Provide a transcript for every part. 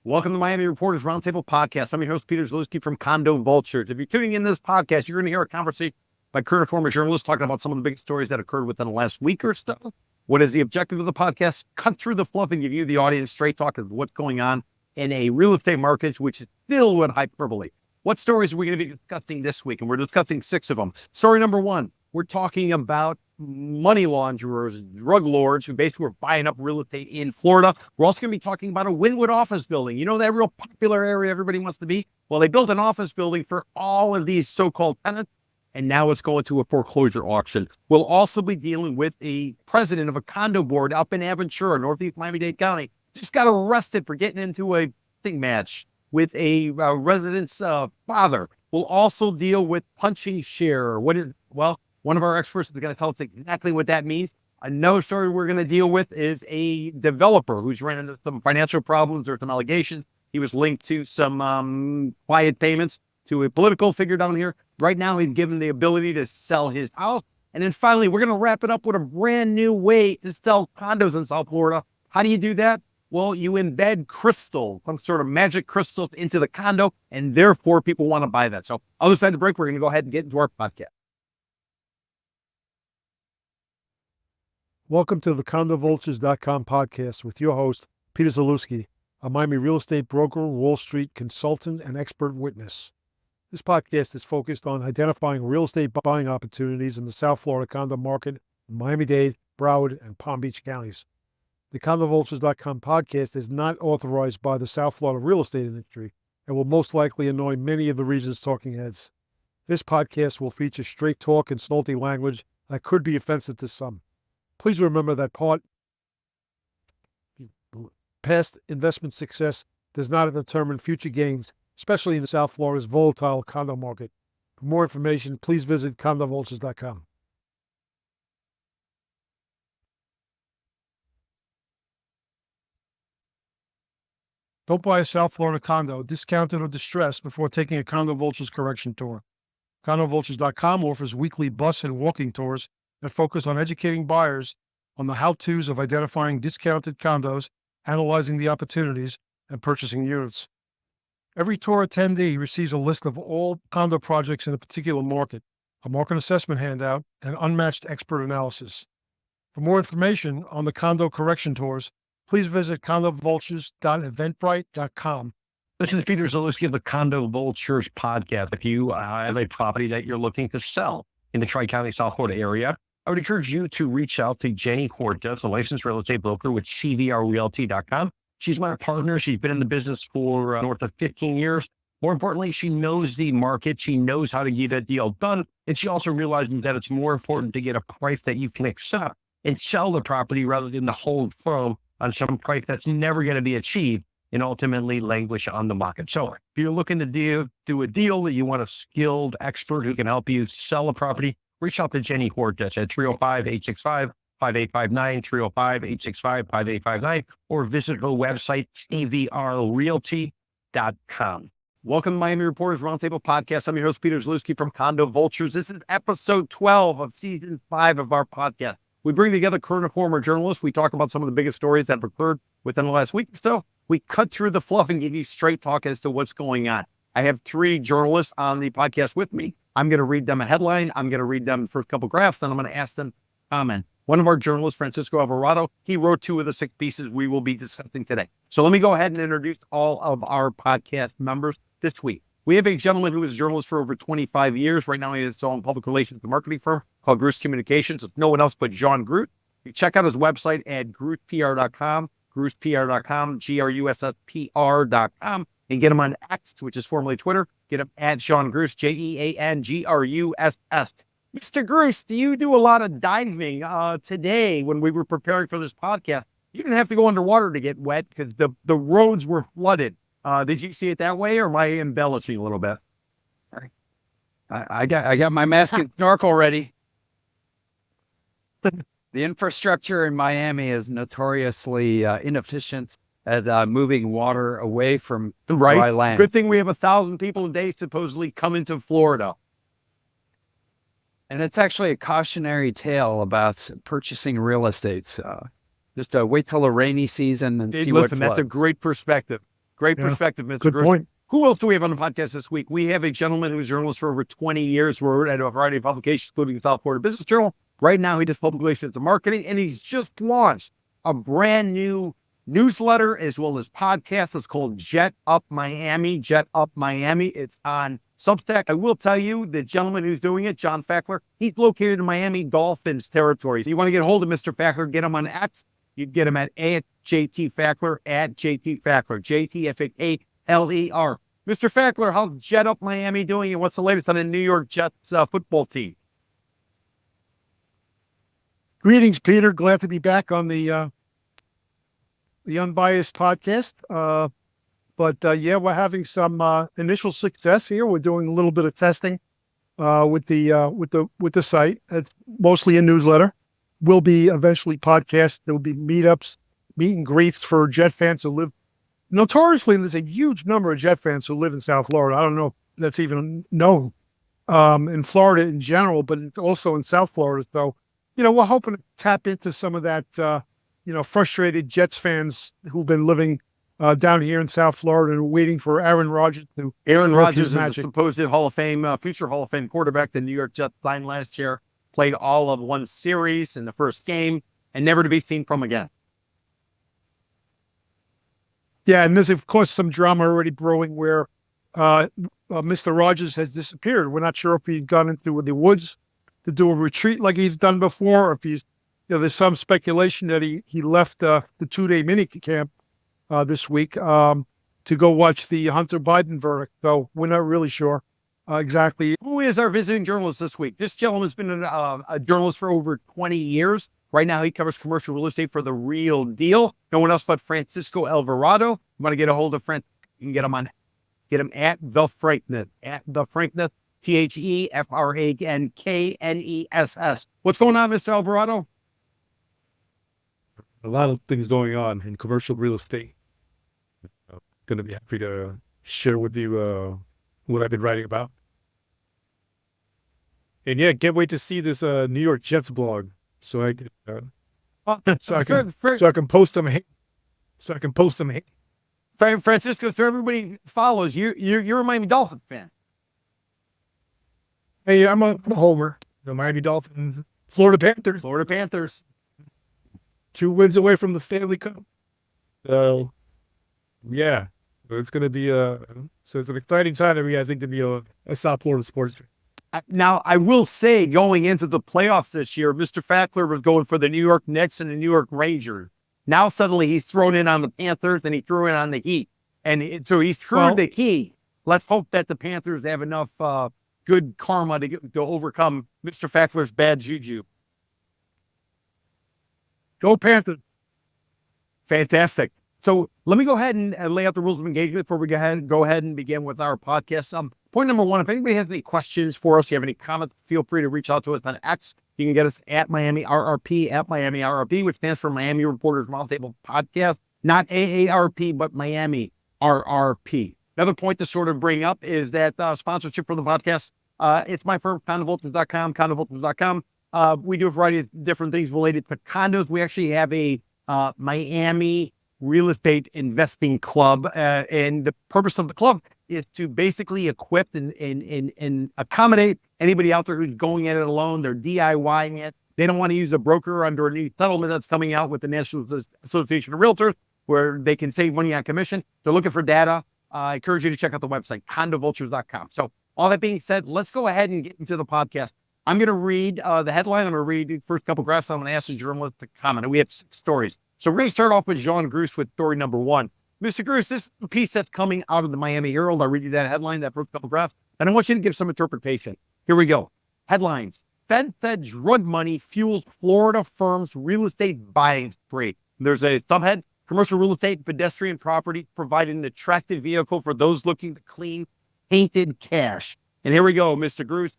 Welcome to the Miami Reporters Roundtable Podcast. I'm your host, Peter Zalewski from Condo Vultures. If you're tuning in this podcast, you're going to hear a conversation by current and former journalists talking about some of the big stories that occurred within the last week or so. What is the objective of the podcast? Cut through the fluff and give you, the audience, straight talk of what's going on in a real estate market, which is filled with hyperbole. What stories are we going to be discussing this week? And we're discussing 6 of them. Story number 1, we're talking about money launderers, drug lords who basically were buying up real estate in Florida. We're also going to be talking about a Wynwood office building. You know, that real popular area everybody wants to be? Well, they built an office building for all of these so-called tenants, and now it's going to a foreclosure auction. We'll also be dealing with a president of a condo board up in Aventura, Northeast Miami-Dade County. Just got arrested for getting into a thing match with a resident's father. We'll also deal with punching share. One of our experts is going to tell us exactly what that means. Another story we're going to deal with is a developer who's ran into some financial problems or some allegations. He was linked to some quiet payments to a political figure down here. Right now, he's given the ability to sell his house. And then finally, we're going to wrap it up with a brand new way to sell condos in South Florida. How do you do that? Well, you embed crystal, some sort of magic crystals into the condo, and therefore people want to buy that. So other side of the break, we're going to go ahead and get into our podcast. Welcome to the CondoVultures.com podcast with your host, Peter Zalewski, a Miami real estate broker, Wall Street consultant, and expert witness. This podcast is focused on identifying real estate buying opportunities in the South Florida condo market in Miami-Dade, Broward, and Palm Beach counties. The CondoVultures.com podcast is not authorized by the South Florida real estate industry and will most likely annoy many of the region's talking heads. This podcast will feature straight talk and salty language that could be offensive to some. Please remember that past investment success does not determine future gains, especially in South Florida's volatile condo market. For more information, please visit CondoVultures.com. Don't buy a South Florida condo, discounted or distressed, before taking a Condo Vultures correction tour. CondoVultures.com offers weekly bus and walking tours that focus on educating buyers on the how-tos of identifying discounted condos, analyzing the opportunities, and purchasing units. Every tour attendee receives a list of all condo projects in a particular market, a market assessment handout, and unmatched expert analysis. For more information on the condo correction tours, please visit condovultures.eventbrite.com. This is Peter Zalewski of the Condo Vultures Podcast. If you have a property that you're looking to sell in the Tri-County, South Florida area, I would encourage you to reach out to Jenny Cortez, a licensed real estate broker with cvrrealty.com. She's my partner. She's been in the business for north of 15 years. More importantly, she knows the market. She knows how to get a deal done. And she also realizes that it's more important to get a price that you can accept and sell the property rather than to hold firm on some price that's never going to be achieved and ultimately languish on the market. So if you're looking to do a deal that you want a skilled expert who can help you sell a property, reach out to Jenny Cortez at 305-865-5859, 305-865-5859, or visit her website, cvrrealty.com. Welcome to Miami Reporters Roundtable Podcast. I'm your host, Peter Zalewski from Condo Vultures. This is episode 12 of season 5 of our podcast. We bring together current and former journalists. We talk about some of the biggest stories that have occurred within the last week or so. We cut through the fluff and give you straight talk as to what's going on. I have 3 journalists on the podcast with me. I'm going to read them a headline. I'm going to read them the first couple graphs, then I'm going to ask them to comment. One of our journalists, Francisco Alvarado, he wrote 2 of the 6 pieces we will be discussing today. So let me go ahead and introduce all of our podcast members this week. We have a gentleman who was a journalist for over 25 years. Right now, he has his own public relations and marketing firm called Groot Communications. It's no one else but John Groot. You check out his website at grootpr.com, grootpr.com, GRUSSPR.com, and get him on X, which is formerly Twitter. Get him at Sean Gruss, JeanGruss. Mr. Gruss, do you do a lot of diving today when we were preparing for this podcast? You didn't have to go underwater to get wet because the roads were flooded. Did you see it that way, or am I embellishing a little bit? I got my mask and snorkel ready. The infrastructure in Miami is notoriously inefficient at moving water away from dry land. Good thing we have 1,000 people a day supposedly coming to Florida. And it's actually a cautionary tale about purchasing real estate. Just wait till the rainy season and see what floods. That's a great perspective. Great Yeah. perspective, Mr. Good Gross. point. Who else do we have on the podcast this week? We have a gentleman who's a journalist for over 20 years. We're at a variety of publications, including the South Florida Business Journal. Right now, he does public relations and marketing, and he's just launched a brand new newsletter as well as podcast. It's called Jet Up Miami. Jet Up Miami. It's on Substack. I will tell you, the gentleman who's doing it, John Fackler, he's located in Miami Dolphins territory. So you want to get a hold of Mr. Fackler, get him on X. You get him at JT Fackler, at JT Fackler, JTFAKLER. Mr. Fackler, how's Jet Up Miami doing, and what's the latest on the New York Jets football team? Greetings, Peter. Glad to be back on the Unbiased podcast. Yeah, we're having some initial success here. We're doing a little bit of testing with the site. It's mostly a newsletter. Will be eventually podcast. There will be meetups, meet and greets for Jet fans who live. Notoriously, there's a huge number of Jet fans who live in South Florida. I don't know if that's even known in Florida in general, but also in South Florida. So, we're hoping to tap into some of that, frustrated Jets fans who've been living down here in South Florida and waiting for Aaron Rodgers to Aaron work Rodgers his is a magic. supposed Hall of Fame, future Hall of Fame quarterback. The New York Jets signed last year, played all of one series in the first game, and never to be seen from again. Yeah, and there's, of course, some drama already brewing where Mr. Rogers has disappeared. We're not sure if he's gone into the woods to do a retreat like he's done before, or if he's, there's some speculation that he left the 2-day mini camp this week to go watch the Hunter Biden verdict. So we're not really sure exactly. Who is our visiting journalist this week? This gentleman's been a journalist for over 20 years. Right now, he covers commercial real estate for The Real Deal. No one else but Francisco Alvarado. You want to get a hold of Frank? You can get him at The Frankness, TheFrankness. What's going on, Mr. Alvarado? A lot of things going on in commercial real estate. I'm going to be happy to share with you what I've been writing about. And yeah, can't wait to see this New York Jets blog, so I can post them. Francisco, so everybody follows you. You're a Miami Dolphins fan. Hey, I'm a homer. The Miami Dolphins, Florida Panthers, 2 wins away from the Stanley Cup. So, yeah, it's going to be so it's an exciting time to me, I think, to be a South Florida sports fan. Now, I will say, going into the playoffs this year, Mr. Fackler was going for the New York Knicks and the New York Rangers. Now, suddenly, he's thrown in on the Panthers and he threw in on the Heat. And so he's through the Heat. Let's hope that the Panthers have enough good karma to overcome Mr. Fackler's bad juju. Go Panthers. Fantastic. So let me go ahead and lay out the rules of engagement before we go ahead and begin with our podcast. Point number one, if anybody has any questions for us, you have any comments, feel free to reach out to us on X. You can get us at Miami RRP, which stands for Miami Reporters Roundtable Podcast, not AARP, but Miami RRP. Another point to sort of bring up is that sponsorship for the podcast. It's my firm, condovolters.com. We do a variety of different things related to condos. We actually have a Miami real estate investing club, and the purpose of the club is to basically equip and accommodate anybody out there who's going at it alone. They're DIYing it. They don't want to use a broker under a new settlement that's coming out with the National Association of Realtors, where they can save money on commission. They're looking for data. I encourage you to check out the website, condovolters.com. So all that being said, let's go ahead and get into the podcast. I'm going to read the headline. I'm going to read the first couple graphs. I'm going to ask the journalist to comment. And we have 6 stories. So we're going to start off with Jean Gruce with story number 1. Mr. Gruce, this is a piece that's coming out of the Miami Herald. I'll read you that headline, that first couple graphs, and I want you to give some interpretation. Here we go. Headlines. Fed drug money fuels Florida firms' real estate buying spree. There's a subhead. Commercial real estate, pedestrian property provide an attractive vehicle for those looking to clean painted cash. And here we go, Mr. Gruce.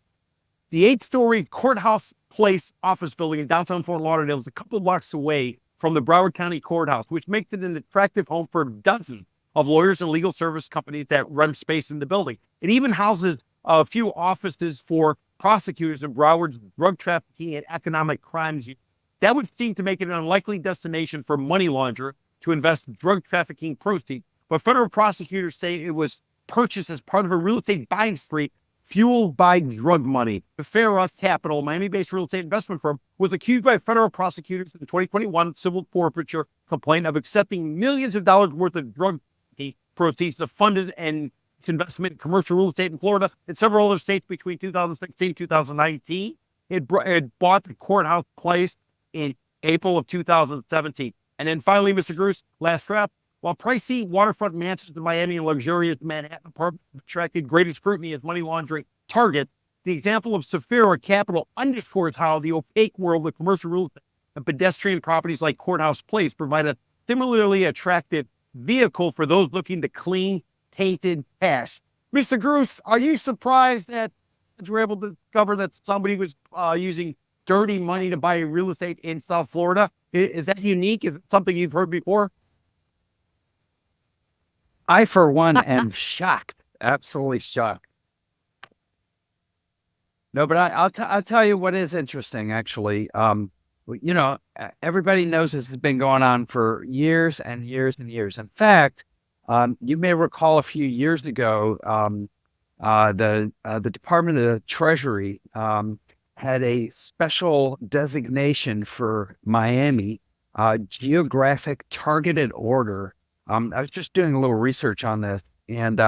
The 8-story Courthouse Place office building in downtown Fort Lauderdale is a couple of blocks away from the Broward County Courthouse, which makes it an attractive home for dozens of lawyers and legal service companies that rent space in the building. It even houses a few offices for prosecutors in Broward's drug trafficking and economic crimes. That would seem to make it an unlikely destination for money launderers to invest drug trafficking proceeds. but federal prosecutors say it was purchased as part of a real estate buying spree fueled by drug money. The Fair Us Capital, Miami-based real estate investment firm, was accused by federal prosecutors in the 2021 civil forfeiture complaint of accepting millions of dollars worth of drug proceeds to fund an investment in commercial real estate in Florida and several other states between 2016 and 2019. It bought the courthouse place in April of 2017. And then finally, Mr. Gruss, last wrap. While pricey waterfront mansions in Miami and luxurious Manhattan apartments attracted greater scrutiny as money laundering target, the example of Sephora Capital underscores how the opaque world of commercial real estate and pedestrian properties like Courthouse Place provide a similarly attractive vehicle for those looking to clean, tainted cash. Mr. Gruss, are you surprised that you were able to discover that somebody was using dirty money to buy real estate in South Florida? Is that unique? Is it something you've heard before? I, for one, am shocked, absolutely shocked. No, but I'll tell you what is interesting, actually. Everybody knows this has been going on for years and years and years. In fact, you may recall a few years ago, the Department of the Treasury had a special designation for Miami, geographic targeted order. I was just doing a little research on this, and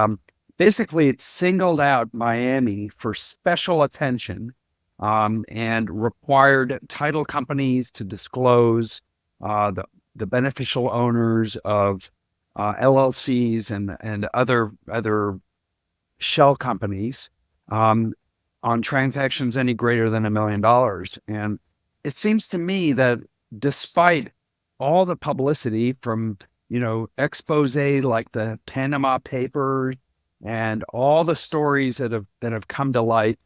basically it singled out Miami for special attention and required title companies to disclose the beneficial owners of LLCs and other shell companies on transactions any greater than $1 million. And it seems to me that despite all the publicity from expose like the Panama Papers and all the stories that have come to light,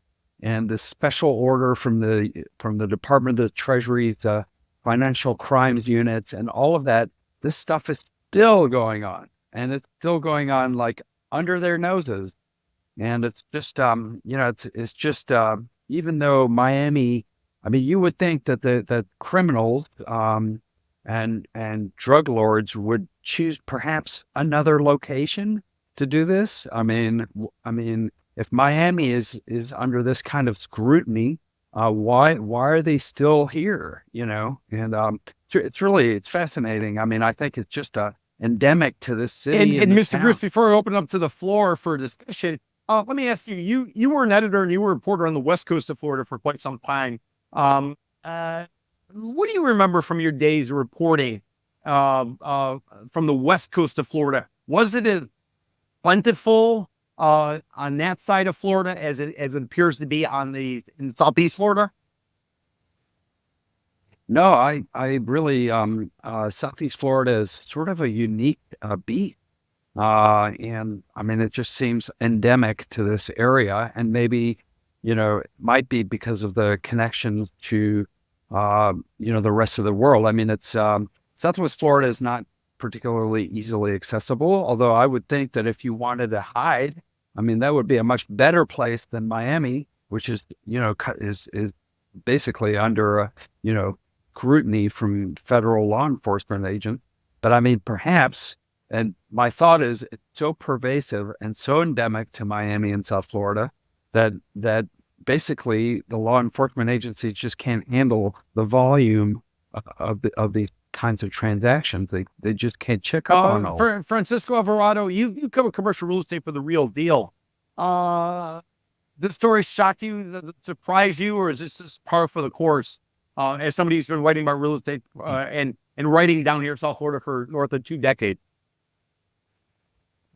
and the special order from the Department of the Treasury, the financial crimes units, and all of that, this stuff is still going on, and it's still going on like under their noses. And it's just it's just even though Miami, I mean, you would think that the criminals and drug lords would choose perhaps another location to do this. I mean, if Miami is under this kind of scrutiny, why are they still here? And it's fascinating. I mean, I think it's just endemic to this city. And Mr. Gruss, before I open up to the floor for discussion, let me ask you. You were an editor and you were a reporter on the West Coast of Florida for quite some time. What do you remember from your days reporting from the West Coast of Florida? Was it as plentiful on that side of Florida as it appears to be in Southeast Florida? No, I really Southeast Florida is sort of a unique beat. And I mean, it just seems endemic to this area, and maybe, it might be because of the connection to, the rest of the world. I mean, it's, Southwest Florida is not particularly easily accessible, although I would think that if you wanted to hide, I mean, that would be a much better place than Miami, which is, is basically under, scrutiny from federal law enforcement agents. But I mean, perhaps, and my thought is it's so pervasive and so endemic to Miami and South Florida that basically the law enforcement agencies just can't handle the volume of these kinds of transactions. They just can't check up on all. Francisco Alvarado, you cover commercial real estate for The Real Deal. This story shocked you, surprised you, or is this just par for the course? As somebody who's been writing about real estate and writing down here in South Florida for north of 2 decades.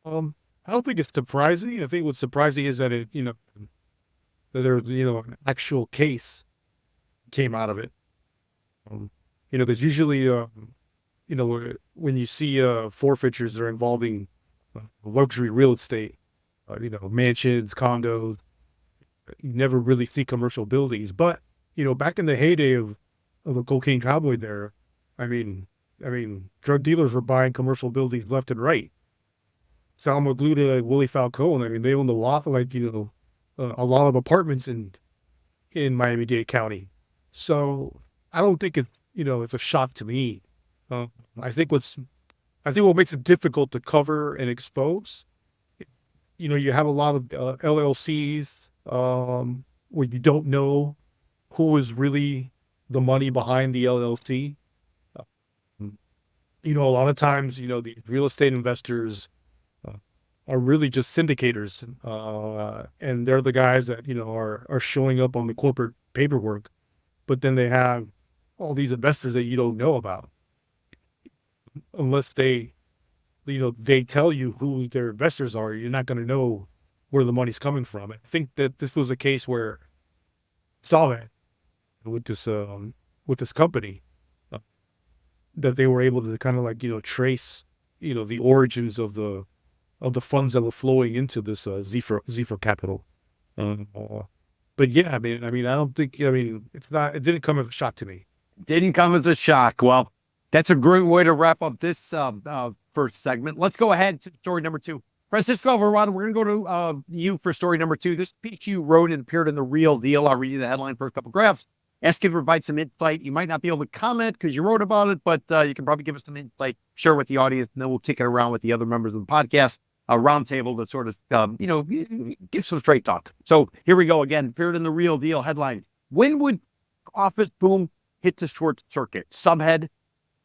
I don't think it's surprising. I think what's surprising is that that there's an actual case came out of it. There's usually when you see forfeitures that are involving luxury real estate, mansions, condos, you never really see commercial buildings. But back in the heyday of the cocaine cowboy there, I mean, drug dealers were buying commercial buildings left and right. Salma Gluta, Willie Falcone, I mean, they owned a lot, a lot of apartments in Miami-Dade County. So I don't think it's a shock to me. I think what's I think what makes it difficult to cover and expose, you have a lot of LLCs where you don't know who is really the money behind the LLC. A lot of times, the real estate investors are really just syndicators, and they're the guys that, are showing up on the corporate paperwork, but then they have all these investors that you don't know about unless they tell you who their investors are. You're not going to know where the money's coming from. I think that this was a case where saw that with this company, that they were able to kind of trace, the origins of the funds that were flowing into this Zephyr Capital. But yeah, I mean, I don't think, it didn't come as a shock to me. Didn't come as a shock. Well, that's a great way to wrap up this first segment. Let's go ahead to story number 2. Francisco Alvarado, we're going to go to you for story number 2. This piece you wrote and appeared in The Real Deal. I'll read you the headline for a couple graphs. Ask you to provide some insight. You might not be able to comment because you wrote about it, but you can probably give us some insight, share with the audience, and then we'll take it around with the other members of the podcast, a roundtable to sort of, give some straight talk. So here we go again. Appeared in The Real Deal headline. Wynwood office boom hits a short circuit. Subhead,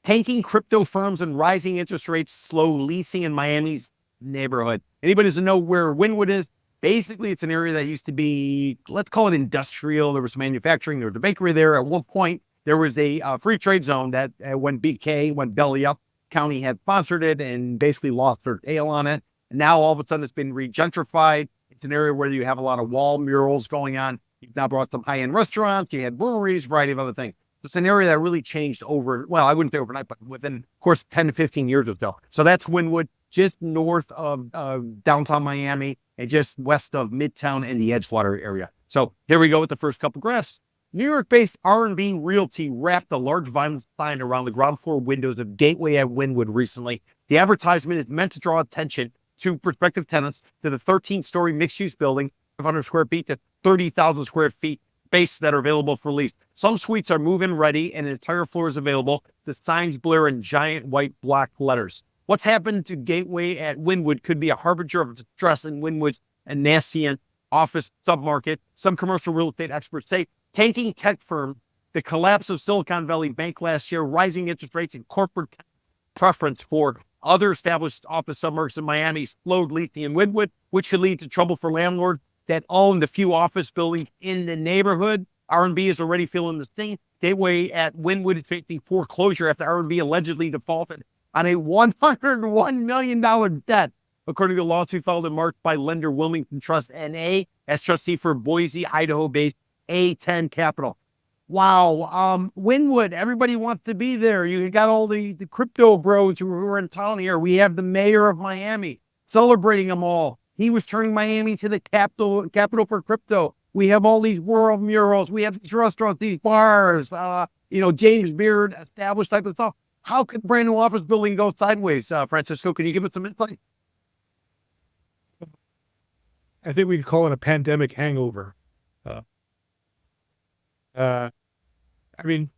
tanking crypto firms and rising interest rates slow leasing in Miami's neighborhood. Anybody doesn't know where Wynwood is? Basically, it's an area that used to be, let's call it industrial. There was some manufacturing. There was a bakery there. At one point, there was a free trade zone that when BK went belly up, county had sponsored it and basically lost their tail on it. And now all of a sudden it's been regentrified. It's an area where you have a lot of wall murals going on. You've now brought some high-end restaurants. You had breweries, variety of other things. So it's an area that really changed I wouldn't say overnight, but within, of course, 10 to 15 years or so. So that's Wynwood, just north of downtown Miami and just west of Midtown and the Edgewater area. So here we go with the first couple graphs. New York-based R&B Realty wrapped a large vinyl sign around the ground floor windows of Gateway at Wynwood recently. The advertisement is meant to draw attention to prospective tenants to the 13-story mixed-use building, 500 square feet to 30,000 square feet space that are available for lease. Some suites are move-in ready and an entire floor is available. The signs blur in giant white block letters. What's happened to Gateway at Wynwood could be a harbinger of distress in Wynwood's nascent office submarket. Some commercial real estate experts say tanking tech firm, the collapse of Silicon Valley Bank last year, rising interest rates, and corporate preference for other established office submarkets in Miami slowed leasing in Wynwood, which could lead to trouble for landlords that own the few office buildings in the neighborhood. R&B is already feeling the same. Gateway at Wynwood is facing foreclosure after R&B allegedly defaulted on a $101 million debt, according to a lawsuit filed in March by lender Wilmington Trust NA as trustee for Boise, Idaho-based A10 Capital. Wow. Wynwood, everybody wants to be there. You got all the crypto bros who are in town here. We have the mayor of Miami celebrating them all. He was turning Miami to the capital for crypto. We have all these world murals. We have these restaurants, these bars, James Beard established type of stuff. How could brand new office building go sideways, Francisco? Can you give us some insight? I think we could call it a pandemic hangover.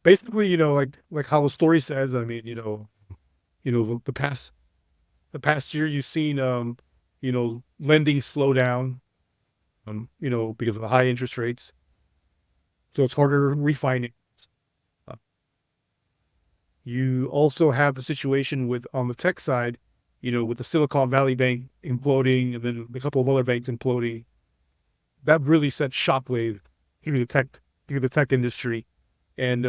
Basically, like how the story says, the past year you've seen, lending slow down, because of the high interest rates. So it's harder to refinance. You also have the situation on the tech side, with the Silicon Valley Bank imploding and then a couple of other banks imploding. That really set shockwave through the tech industry. And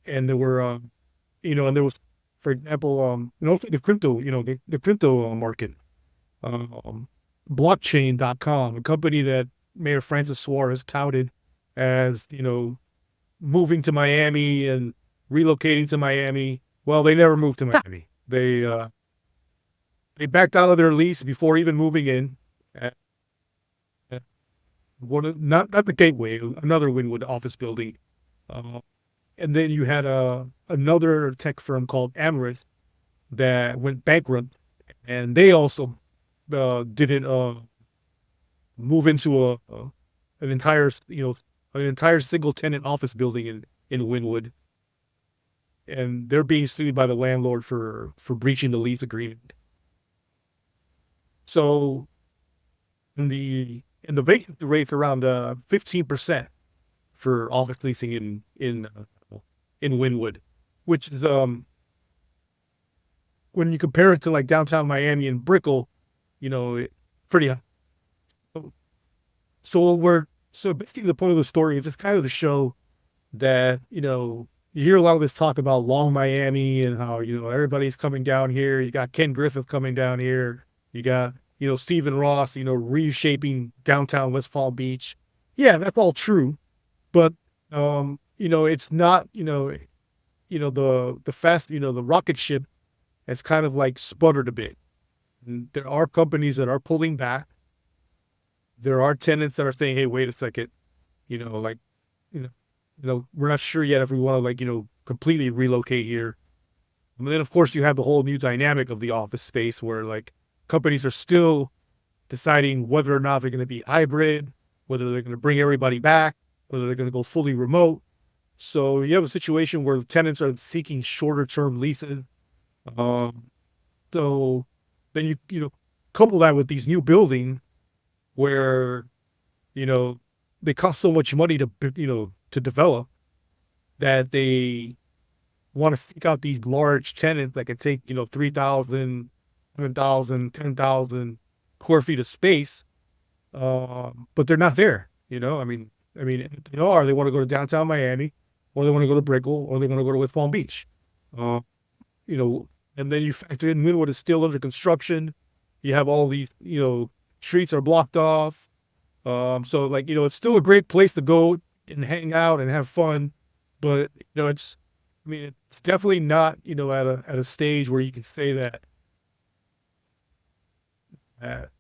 there were, and there was, for example, the crypto, the crypto market, blockchain.com, a company that Mayor Francis Suarez touted as, moving to Miami and relocating to Miami. Well, they never moved to Miami. They backed out of their lease before even moving in. Not the Gateway, another Wynwood office building. And then you had another tech firm called Amherst that went bankrupt, and they also didn't move into an entire single tenant office building in Wynwood. and they're being sued by the landlord for breaching the lease agreement. So in the vacancy rate's around 15% for office leasing in Wynwood, which is when you compare it to like downtown Miami and Brickell, pretty high. So basically the point of the story is just kind of to show that, you hear a lot of this talk about Long Miami and how, everybody's coming down here. You got Ken Griffith coming down here. You got, Stephen Ross, reshaping downtown West Palm Beach. Yeah, that's all true. But, it's not, the rocket ship has kind of like sputtered a bit. And there are companies that are pulling back. There are tenants that are saying, hey, wait a second, we're not sure yet if we want to completely relocate here. And then of course you have the whole new dynamic of the office space where like companies are still deciding whether or not they're going to be hybrid, whether they're going to bring everybody back, whether they're going to go fully remote. So you have a situation where tenants are seeking shorter term leases. So then you couple that with these new buildings where, they cost so much money to develop that they want to seek out these large tenants that can take, 3,000, 7,000, 10,000 square feet of space. But they're not there, I mean, if they want to go to downtown Miami, or they want to go to Brickell, or they want to go to West Palm Beach. And then you factor in Wynwood is still under construction. You have all these, streets are blocked off. So it's still a great place to go and hang out and have fun. But, it's definitely not, at a stage where you can say that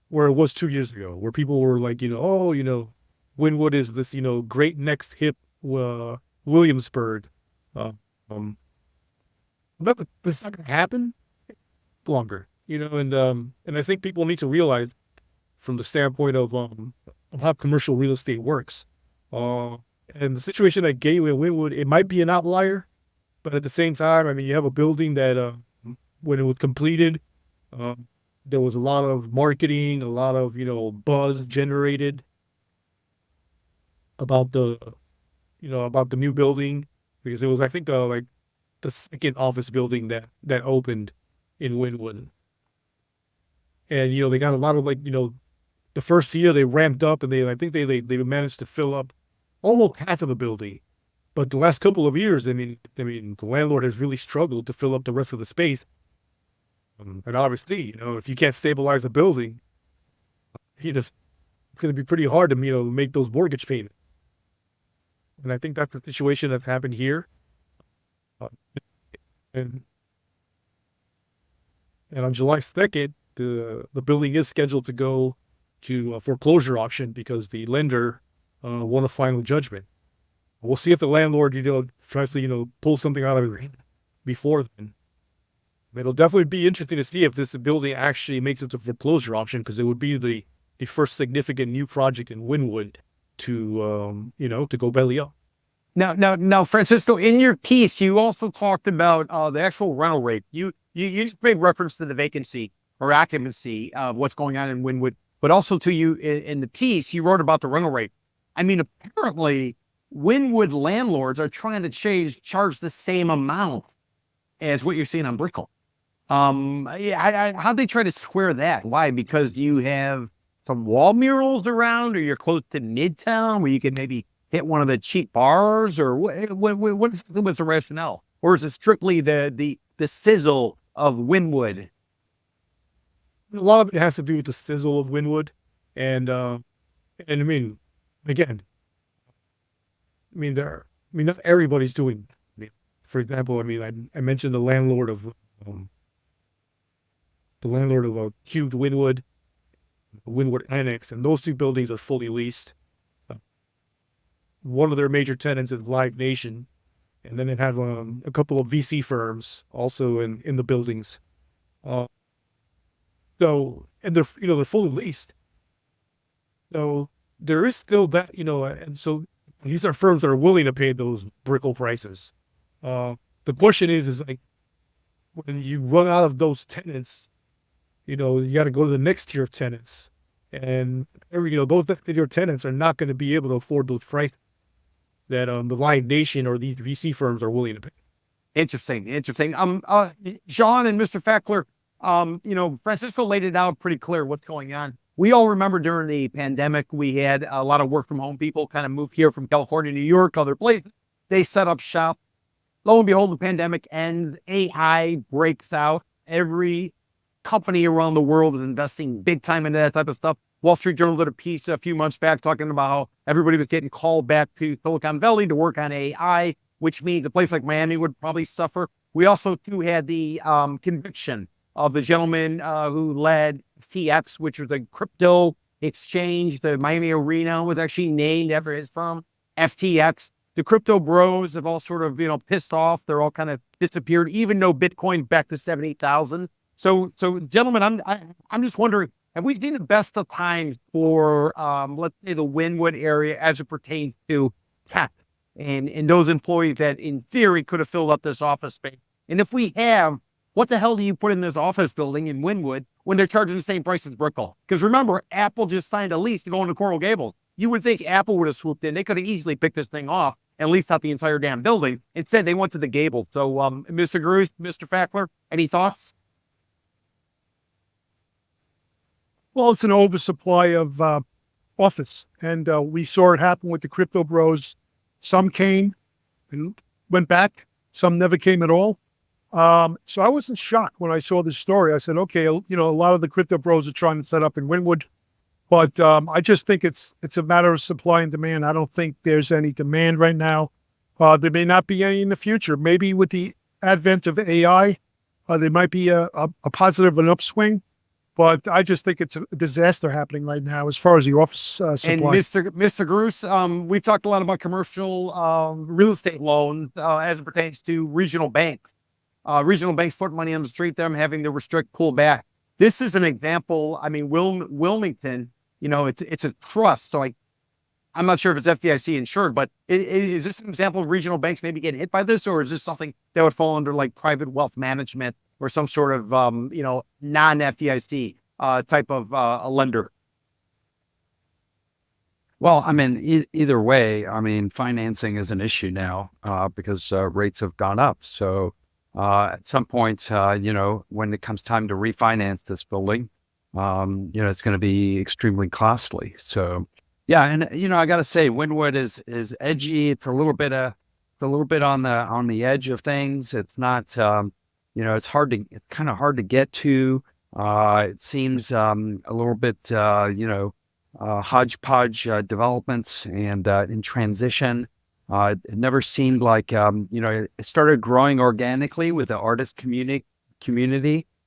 where it was 2 years ago, where people were like, Wynwood is this, great next hip Williamsburg. But it's not going to happen longer, and I think people need to realize from the standpoint of how commercial real estate works. And the situation at Gateway Wynwood, it might be an outlier, but at the same time, you have a building that when it was completed, there was a lot of marketing, a lot of, buzz generated about the new building, because it was, I think, like the second office building that opened in Wynwood. And, they got a lot of the first year they ramped up and I think they managed to fill up almost half of the building. But the last couple of years, the landlord has really struggled to fill up the rest of the space. And obviously, if you can't stabilize a building, it's going to be pretty hard to, make those mortgage payments. And I think that's the situation that's happened here. And on July 2nd, the building is scheduled to go to a foreclosure auction because the lender won a final judgment. We'll see if the landlord, tries to, pull something out of it before then. It'll definitely be interesting to see if this building actually makes it to foreclosure auction, because it would be the first significant new project in Wynwood to go belly up. Now, Francisco, in your piece, you also talked about the actual rental rate. You just made reference to the vacancy or occupancy of what's going on in Wynwood, but also to you in the piece, you wrote about the rental rate. Apparently, Wynwood landlords are trying to charge the same amount as what you're seeing on Brickell. How'd they try to square that? Why? Because you have some wall murals around, or you're close to Midtown where you can maybe hit one of the cheap bars, or what was the rationale? Or is it strictly the sizzle of Wynwood? A lot of it has to do with the sizzle of Wynwood. And again, not everybody's doing it. For example, I mentioned the landlord of huge Wynwood Annex, and those two buildings are fully leased. One of their major tenants is Live Nation, and then it has a couple of VC firms also in the buildings. And they're fully leased. So there is still that, and so these are firms that are willing to pay those Brickell prices. But the question is like, when you run out of those tenants, you got to go to the next tier of tenants. And, those tier tenants are not going to be able to afford those prices that the Lion Nation or these VC firms are willing to pay. Interesting. Sean and Mr. Fackler, Francisco laid it out pretty clear what's going on. We all remember during the pandemic, we had a lot of work from home people kind of move here from California, New York, other places. They set up shop. Lo and behold, the pandemic ends, AI breaks out. Every company around the world is investing big time into that type of stuff. Wall Street Journal did a piece a few months back talking about how everybody was getting called back to Silicon Valley to work on AI, which means a place like Miami would probably suffer. We also, too, had the conviction of the gentleman who led FTX, which was a crypto exchange. The Miami Arena was actually named after his firm, FTX. The crypto bros have all sort of, pissed off. They're all kind of disappeared, even though Bitcoin back to 70,000. So, gentlemen, I'm just wondering, have we seen the best of times for, let's say, the Wynwood area as it pertains to tech and those employees that, in theory, could have filled up this office space? And if we have, what the hell do you put in this office building in Wynwood when they're charging the same price as Brickell? Because remember, Apple just signed a lease to go into Coral Gables. You would think Apple would have swooped in. They could have easily picked this thing off and leased out the entire damn building. Instead, they went to the Gable. So, Mr. Gruce, Mr. Fackler, any thoughts? Well, it's an oversupply of office, and we saw it happen with the crypto bros. Some came and went back. Some never came at all. So I wasn't shocked when I saw this story. I said, okay, a lot of the crypto bros are trying to set up in Wynwood, but I just think it's a matter of supply and demand. I don't think there's any demand right now. There may not be any in the future. Maybe with the advent of AI, there might be a positive and upswing. But I just think it's a disaster happening right now as far as the office supply. And Mr. Gruce, we've talked a lot about commercial real estate loans as it pertains to regional banks. Regional banks put money on the street, them having to restrict, pull back. This is an example. I mean, Wilmington, it's a trust. So I'm not sure if it's FDIC insured, but is this an example of regional banks maybe getting hit by this? Or is this something that would fall under like private wealth management or some sort of, non-FDIC type of a lender? Well, I mean, either way, I mean, financing is an issue now because rates have gone up. So at some point, when it comes time to refinance this building, it's going to be extremely costly. So, yeah, and I got to say, Wynwood is edgy. It's a little bit on the edge of things. It's not. It's kind of hard to get to. It seems a little bit, hodgepodge developments and in transition. It never seemed like, it started growing organically with the artist community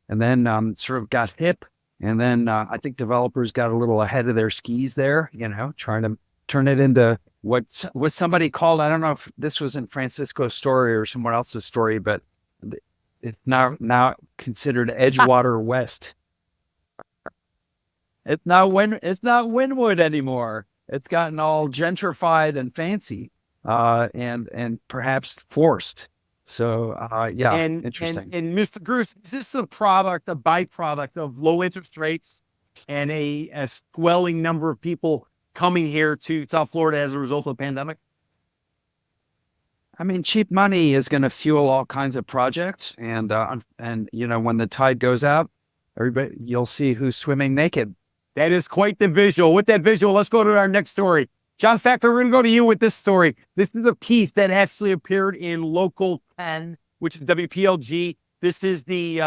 and then sort of got hip. And then I think developers got a little ahead of their skis there, trying to turn it into what somebody called, I don't know if this was in Francisco's story or someone else's story, but it's now considered Edgewater West. It's not Wynwood anymore. It's gotten all gentrified and fancy, and perhaps forced. So, interesting. And Mr. Gruce, is this a byproduct of low interest rates and a swelling number of people coming here to South Florida as a result of the pandemic? I mean, cheap money is going to fuel all kinds of projects, and when the tide goes out, you'll see who's swimming naked. That is quite the visual. With that visual, let's go to our next story. John Fackler, we're going to go to you with this story. This is a piece that actually appeared in Local 10, which is WPLG. This is the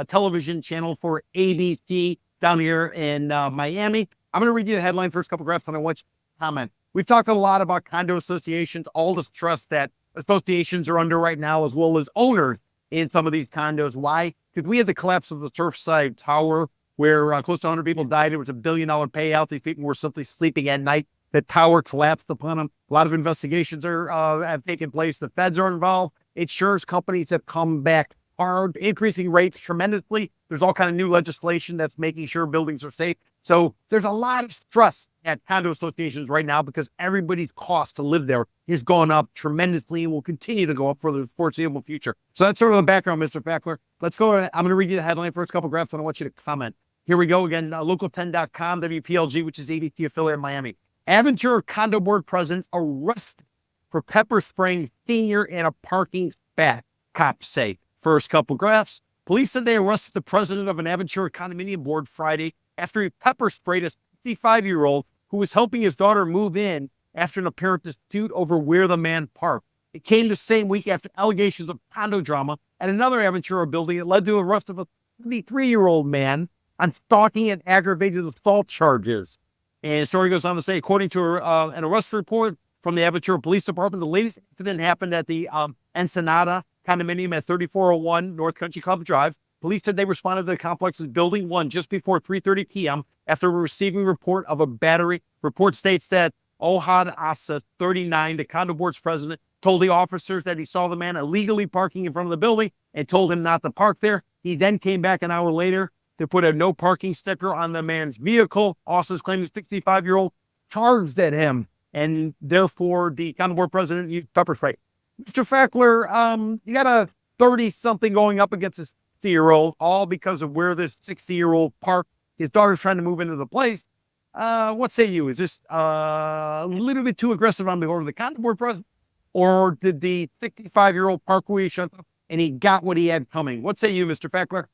television channel for ABC down here in Miami. I'm going to read you the headline, first couple graphs, and I want you to comment. We've talked a lot about condo associations, all the stress that associations are under right now, as well as owners in some of these condos. Why? Because we had the collapse of the Surfside Tower, where close to 100 people died. It was $1 billion payout. These people were simply sleeping at night. The tower collapsed upon them. A lot of investigations have taken place. The feds are involved. Insurance companies have come back hard, increasing rates tremendously. There's all kind of new legislation that's making sure buildings are safe. So there's a lot of stress at condo associations right now because everybody's cost to live there has gone up tremendously and will continue to go up for the foreseeable future. So that's sort of the background, Mr. Fackler. Let's go. I'm going to read you the headline, first couple graphs, and I want you to comment. Here we go again. Local10.com, WPLG, which is ABT affiliate in Miami. Aventura Condo Board president arrested for pepper spraying senior in a parking spot, cops say. First couple graphs. Police said they arrested the president of an Aventura condominium board Friday after he pepper sprayed a 65-year-old who was helping his daughter move in after an apparent dispute over where the man parked. It came the same week after allegations of condo drama at another Aventura building that led to the arrest of a 73-year-old man on stalking and aggravated assault charges. And the story goes on to say, according to an arrest report from the Aventura Police Department, the latest incident happened at the Ensenada condominium at 3401 North Country Club Drive. Police said they responded to the complex's Building 1 just before 3:30 p.m. after receiving a report of a battery. Report states that Ohad Asa, 39, the condo board's president, told the officers that he saw the man illegally parking in front of the building and told him not to park there. He then came back an hour later to put a no parking sticker on the man's vehicle. Asa's claiming the 65-year-old charged at him, and therefore the condo board president used pepper spray. Mr. Fackler, you got a 30-something going up against a 60-year-old, all because of where this 60-year-old parked. His daughter's trying to move into the place. What say you? Is this a little bit too aggressive on the order of the condo board president? Or did the 65-year-old park where he shut up and he got what he had coming? What say you, Mr. Fackler?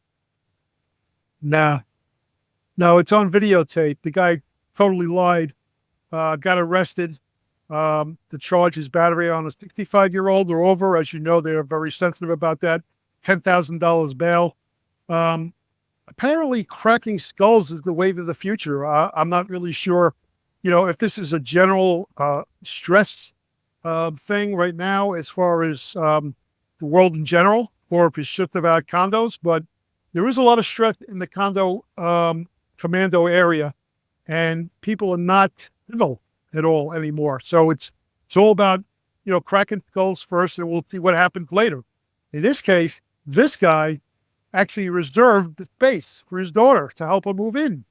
Nah. No, it's on videotape. The guy totally lied, got arrested. The charge is battery on a 65-year-old or over. As you know, they're very sensitive about that. $10,000 bail. Apparently, cracking skulls is the wave of the future. I'm not really sure, if this is a general stress thing right now as far as the world in general, or if it's just about condos. But there is a lot of stress in the condo commando area, and people are not civil at all anymore. So it's all about, cracking skulls first, and we'll see what happens later. In this case, this guy actually reserved the space for his daughter to help her move in.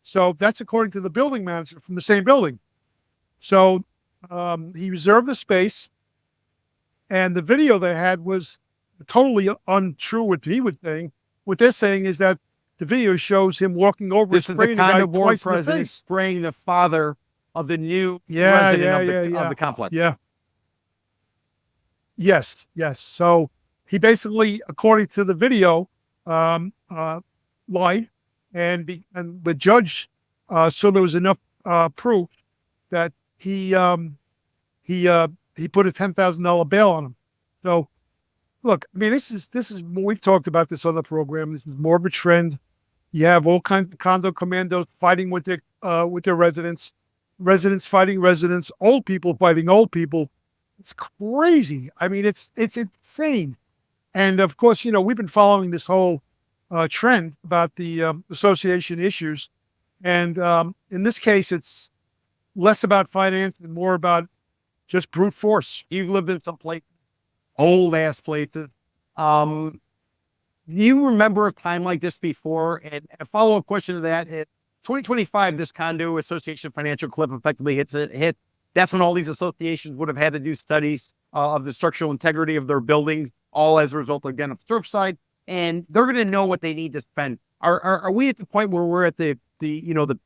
So that's according to the building manager from the same building. So he reserved the space, and the video they had was totally untrue what he was saying. What they're saying is that the video shows him walking over This and is the spraying the guy condo board twice in the president face. spraying the father of the new resident of the complex. Yeah. Yes. So he basically, according to the video, lied, and the judge so there was enough proof that he put a $10,000 bail on him. So, look, I mean, this is we've talked about this on the program. This is more of a trend. You have all kinds of condo commandos fighting with their residents, residents fighting residents, old people fighting old people. It's crazy. I mean, it's insane. And of course, we've been following this whole trend about the association issues. And in this case, it's less about finance and more about just brute force. You've lived in some places, old ass places. Do you remember a time like this before? And a follow-up question to that: in 2025, this condo association financial cliff effectively hit. That's when all these associations would have had to do studies of the structural integrity of their buildings, all as a result, again, of Surfside, and they're going to know what they need to spend. Are we at the point where we're at the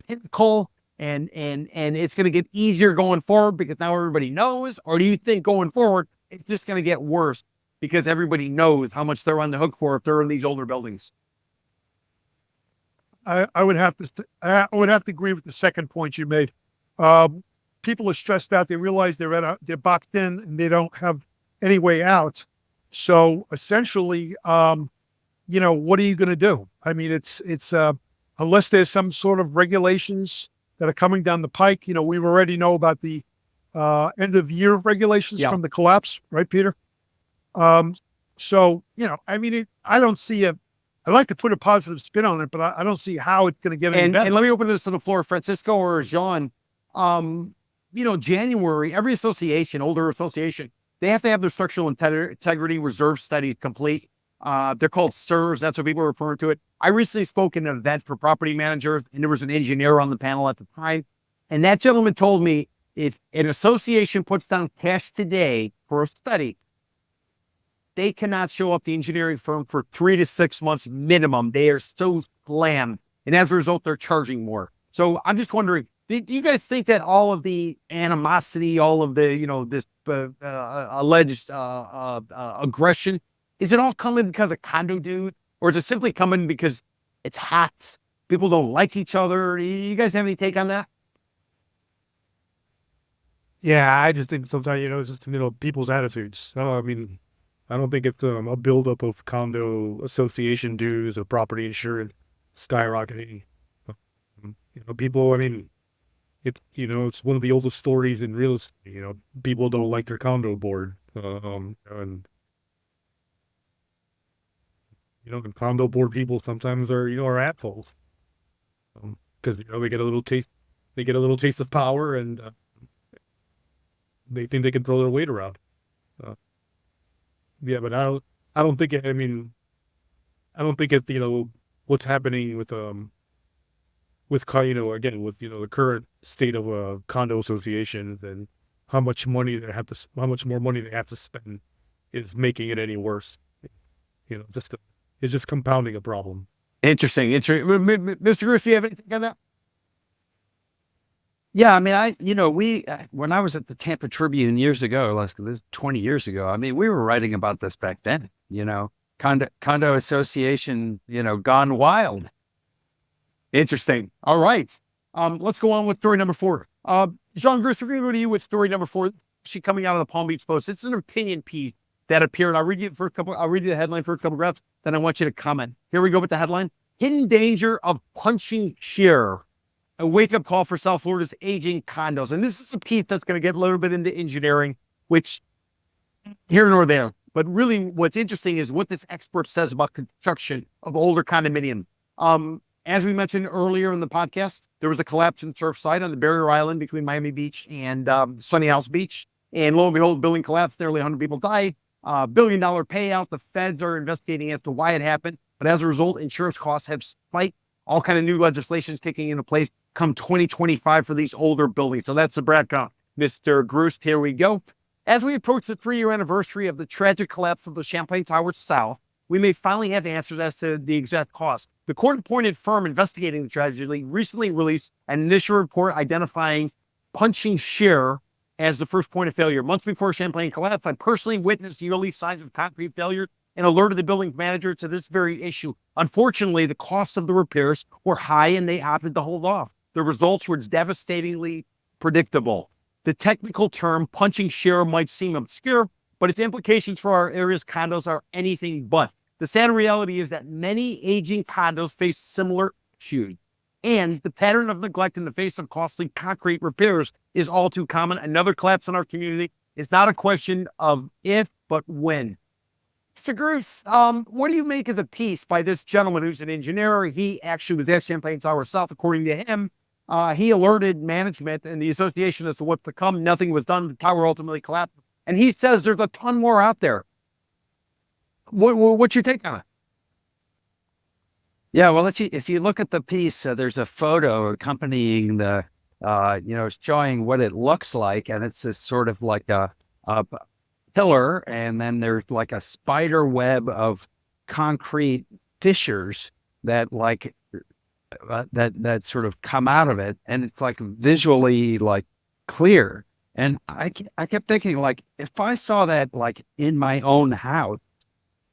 pinnacle, and it's going to get easier going forward because now everybody knows? Or do you think going forward it's just going to get worse because everybody knows how much they're on the hook for if they're in these older buildings? I would have to agree with the second point you made. People are stressed out. They realize they're boxed in and they don't have any way out. So essentially, what are you going to do? I mean, it's unless there's some sort of regulations that are coming down the pike. We already know about the end of year regulations from the collapse, right, Peter? So I mean, I don't see I'd like to put a positive spin on it, but I don't see how it's going to get any better. And let me open this to the floor, Francisco or Jean. January, every association, older association, they have to have their structural integrity reserve studies complete. They're called SERVs. That's what people are referring to it. I recently spoke at an event for property managers, and there was an engineer on the panel at the time. And that gentleman told me if an association puts down cash today for a study, they cannot show up the engineering firm for 3 to 6 months minimum. They are so slammed. And as a result, they're charging more. So I'm just wondering, do you guys think that all of the animosity, all of the, this alleged aggression, is it all coming because of condo dude? Or is it simply coming because it's hot? People don't like each other. You guys have any take on that? Yeah, I just think sometimes, it's just, people's attitudes. I mean, I don't think it's a buildup of condo association dues or property insurance skyrocketing. People, I mean, it's one of the oldest stories in real estate. People don't like their condo board. And the condo board people sometimes are assholes. Because, they get a little taste of power, and they think they can throw their weight around. Yeah, but I don't think it, I mean, I don't think it's, what's happening with again, with, the current state of condo associations and how much more money they have to spend is making it any worse. It's just compounding a problem. Interesting. Mr. Gross, do you have anything on that? Yeah, I mean, when I was at the Tampa Tribune years ago, like 20 years ago, I mean, we were writing about this back then, condo association, gone wild. Interesting. All right. Let's go on with story number 4. Jean Gross, we're going to go to you with story number 4. She coming out of the Palm Beach Post. It's an opinion piece that appeared. I'll read you the headline for a couple graphs, then I want you to comment. Here we go with the headline. Hidden danger of punching shear. A wake-up call for South Florida's aging condos. And this is a piece that's going to get a little bit into engineering, which here nor there. But really what's interesting is what this expert says about construction of older condominium. As we mentioned earlier in the podcast, there was a collapse in Surfside on the barrier island between Miami Beach and Sunny House Beach. And lo and behold, the building collapsed. Nearly 100 people died. $1 billion payout. The feds are investigating as to why it happened. But as a result, insurance costs have spiked. All kind of new legislation is taking into place come 2025 for these older buildings. So that's the background. Mr. Groos, here we go. As we approach the 3-year anniversary of the tragic collapse of the Champlain Towers South, we may finally have answers as to the exact cost. The court-appointed firm investigating the tragedy recently released an initial report identifying punching shear as the first point of failure. Months before Champlain collapsed, I personally witnessed the early signs of concrete failure and alerted the building manager to this very issue. Unfortunately, the costs of the repairs were high and they opted to hold off. The results were devastatingly predictable. The technical term punching shear might seem obscure, but its implications for our area's condos are anything but. The sad reality is that many aging condos face similar issues, and the pattern of neglect in the face of costly concrete repairs is all too common. Another collapse in our community is not a question of if, but when. Mr. Groos, what do you make of the piece by this gentleman who's an engineer? He actually was at Champlain Towers South, according to him. He alerted management and the association as to what's to come. Nothing was done. The tower ultimately collapsed. And he says there's a ton more out there. What's your take on it? Yeah, well, if you look at the piece, there's a photo accompanying the, showing what it looks like. And it's this sort of like a pillar, and then there's like a spider web of concrete fissures that that sort of come out of it, and it's like visually like clear. And I kept thinking, like, if I saw that like in my own house,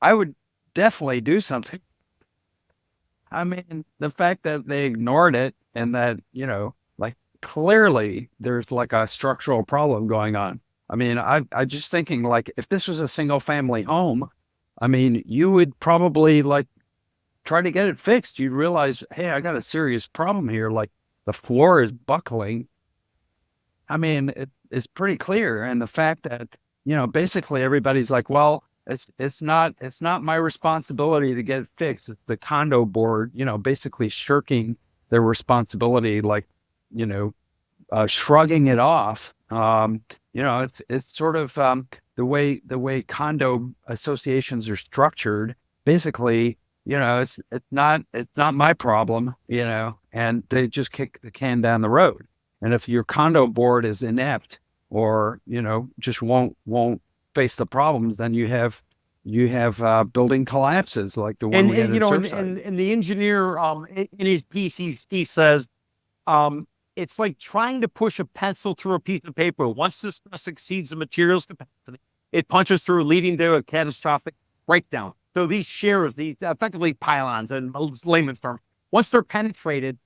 I would definitely do something. I mean, the fact that they ignored it and that, like clearly there's like a structural problem going on. I mean, I just thinking, like, if this was a single family home, I mean, you would probably like try to get it fixed. You'd realize, hey, I got a serious problem here. Like the floor is buckling. I mean, it's pretty clear. And the fact that, basically everybody's like, well, it's not my responsibility to get it fixed. It's the condo board, basically shirking their responsibility, like, shrugging it off. It's sort of the way condo associations are structured. basically, it's not my problem, and they just kick the can down the road. And if your condo board is inept or, just won't face the problems, then you have building collapses like the one And, we had and in Surfside. And the engineer in his piece, he says, it's like trying to push a pencil through a piece of paper. Once the stress exceeds the material's capacity, it punches through, leading to a catastrophic breakdown. So these shears, these effectively pylons in layman's terms, once they're penetrated,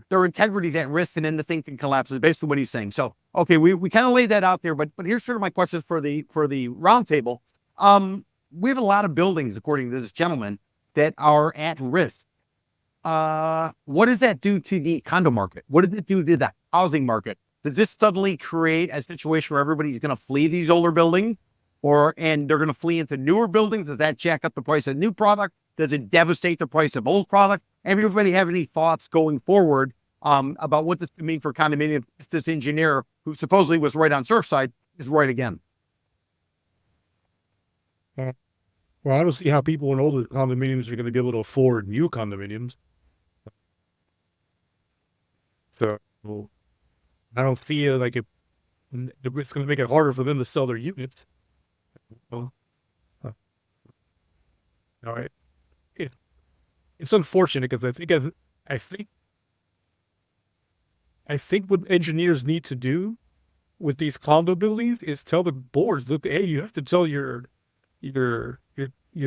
their integrity is at risk, and then the thing can collapse. Is basically what he's saying. So, okay, we kind of laid that out there, but here's sort of my questions for the roundtable. We have a lot of buildings, according to this gentleman, that are at risk. What does that do to the condo market? What does it do to the housing market? Does this suddenly create a situation where everybody's going to flee these older buildings, and they're going to flee into newer buildings? Does that jack up the price of new product? Does it devastate the price of old product? Everybody have any thoughts going forward about what this could mean for condominium if this engineer, who supposedly was right on Surfside, is right again? Well, I don't see how people in older condominiums are going to be able to afford new condominiums. So I don't feel like it's going to make it harder for them to sell their units. Well, all right. It's unfortunate because I think what engineers need to do with these condo buildings is tell the boards, look, hey, you have to tell your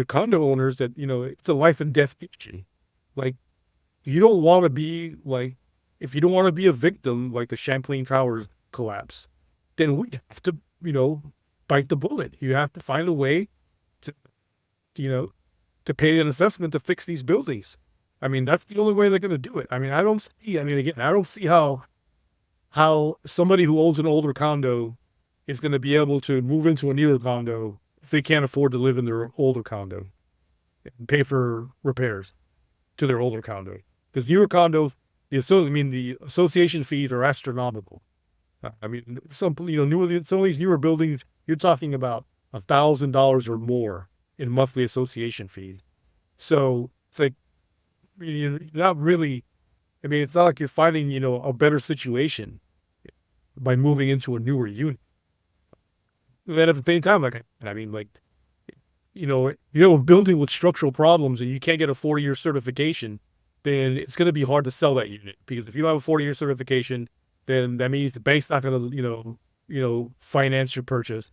condo owners that, it's a life and death issue. Like, you don't want to be like, if you don't want to be a victim like the Champlain Towers collapse, then we have to, bite the bullet. You have to find a way to, to pay an assessment to fix these buildings. I mean, that's the only way they're going to do it. I mean, I don't see how somebody who owns an older condo is going to be able to move into a newer condo if they can't afford to live in their older condo and pay for repairs to their older condo. Because newer condos, the association fees are astronomical. I mean, some of these newer buildings, you're talking about $1,000 or more in monthly association fees. So it's like, you're not really, it's not like you're finding, a better situation by moving into a newer unit. Then at the same time, a building with structural problems and you can't get a 40-year certification, then it's going to be hard to sell that unit. Because if you don't have a 40-year certification, then that means the bank's not going to, finance your purchase.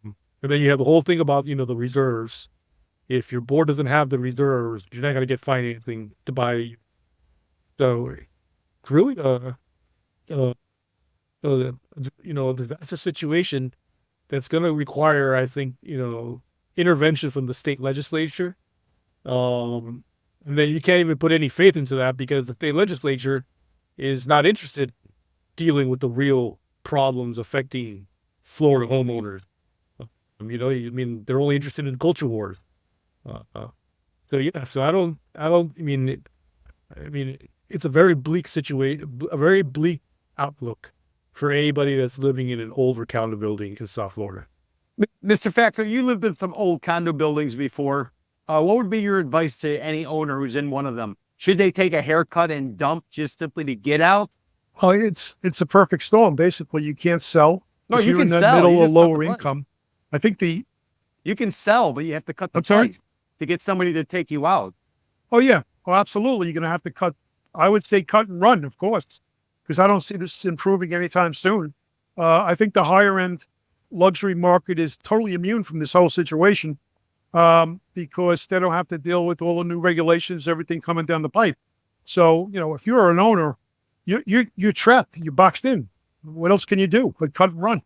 And then you have the whole thing about, the reserves. If your board doesn't have the reserves, you're not going to get financing to buy. So it's really, that's a situation that's going to require, I think, intervention from the state legislature. And then you can't even put any faith into that because the state legislature is not interested in dealing with the real problems affecting Florida homeowners. They're only interested in culture wars. So it's a very bleak situation, a very bleak outlook for anybody that's living in an older condo building in South Florida. Mr. Factor, you lived in some old condo buildings before. What would be your advice to any owner who's in one of them? Should they take a haircut and dump just simply to get out? Oh, it's a perfect storm. Basically, you can't sell. No, if you you're can in that sell. middle You or just cut the lower price. income. I think You can sell, but you have to cut the I'm sorry? price to get somebody to take you out. Oh, yeah. Well, absolutely. You're going to have to cut. I would say cut and run, of course, because I don't see this improving anytime soon. I think the higher end luxury market is totally immune from this whole situation because they don't have to deal with all the new regulations, everything coming down the pipe. So, if you're an owner, you're trapped. You're boxed in. What else can you do but cut and run?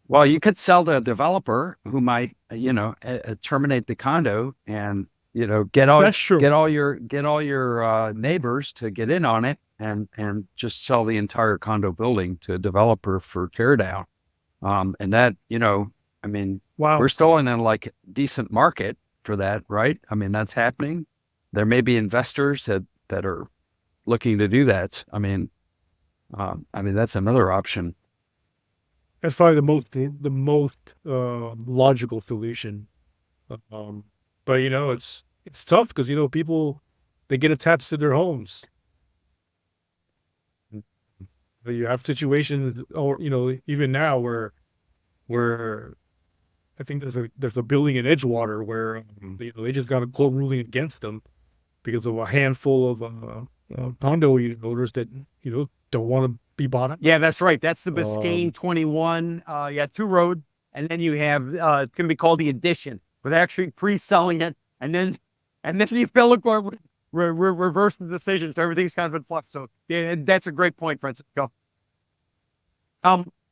Well, you could sell to a developer who might, terminate the condo and, That's true. get all your neighbors to get in on it and just sell the entire condo building to a developer for tear down. And that, Wow. we're still in a decent market for that, right? I mean, that's happening. There may be investors that are looking to do that. That's another option. That's probably the most logical solution. But it's tough because people, they get attached to their homes. You have situations, or even now where I think there's a building in Edgewater where they just got a court ruling against them because of a handful of condo unit owners that don't want to be bought out. Yeah, that's right. That's the Biscayne 21. Two road, and then you have it's gonna be called the Addition, where they're actually pre-selling it, and then the appellate court reverse the decision, so everything's kind of in flux. So yeah, that's a great point, Francisco.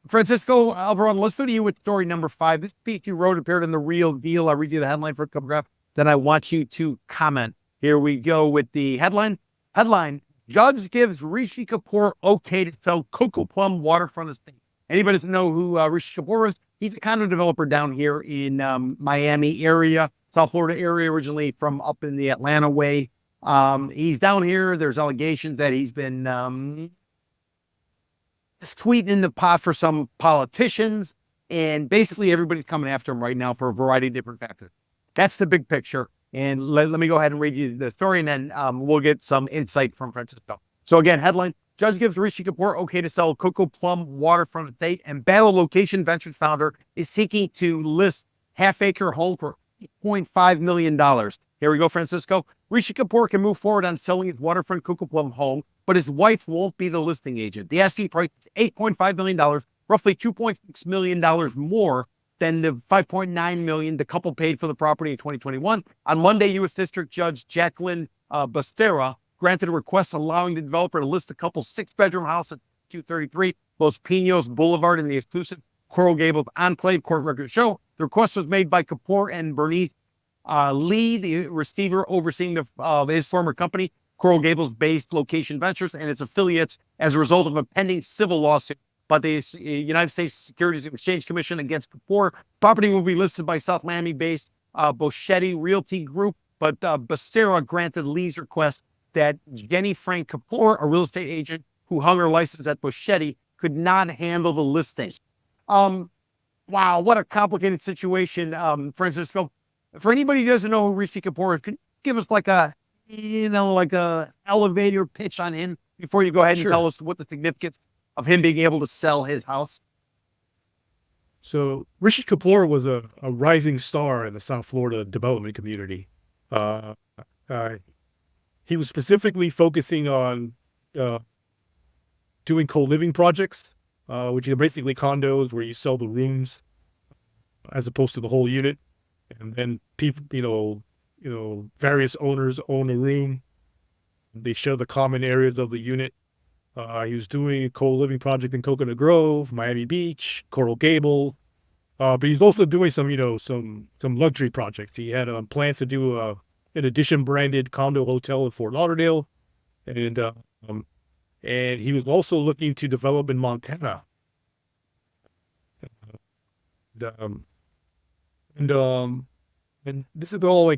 Francisco Alvarado, let's go to you with story number 5. This piece you wrote appeared in The Real Deal. I'll read you the headline for a couple graph. Then I want you to comment. Here we go with the headline. Judge gives Rishi Kapoor okay to sell Coco Plum waterfront estate. Anybody doesn't know who Rishi Kapoor is? He's a condo developer down here in Miami area, South Florida area, originally from up in the Atlanta way. He's down here. There's allegations that he's been tweeting in the pot for some politicians, and basically everybody's coming after him right now for a variety of different factors. That's the big picture. And let me go ahead and read you the story, and then we'll get some insight from Francisco. So again, headline, judge gives Rishi Kapoor okay to sell Coco Plum waterfront estate, and Battle Location Ventures founder is seeking to list half-acre home for $8.5 million. Here we go, Francisco. Rishi Kapoor can move forward on selling his waterfront Coco Plum home, but his wife won't be the listing agent. The asking price is $8.5 million, roughly $2.6 million more than the $5.9 million the couple paid for the property in 2021. On Monday, U.S. District Judge Jacqueline Bastera granted a request allowing the developer to list the couple's 6-bedroom house at 233 Los Pinos Boulevard in the exclusive Coral Gables Enclave. Court records show the request was made by Kapoor and Bernice Lee, the receiver overseeing his former company, Coral Gables-based Location Ventures, and its affiliates as a result of a pending civil lawsuit by the United States Securities and Exchange Commission against Kapoor. Property will be listed by South Miami-based Boschetti Realty Group, but Becerra granted Lee's request that Jenny Frank Kapoor, a real estate agent who hung her license at Boschetti, could not handle the listing. Wow, what a complicated situation, Francisco. For anybody who doesn't know who Rishi Kapoor is, could you give us like a elevator pitch on him before you go ahead and tell us what the significance of him being able to sell his house? So Rishi Kapoor was a rising star in the South Florida development community. He was specifically focusing on doing co-living projects, which are basically condos where you sell the rooms as opposed to the whole unit. And then people, various owners own a room. They share the common areas of the unit. He was doing a co-living project in Coconut Grove, Miami Beach, Coral Gable. But he's also doing some luxury projects. He had plans to do an Addition branded condo hotel in Fort Lauderdale. And he was also looking to develop in Montana. And this is all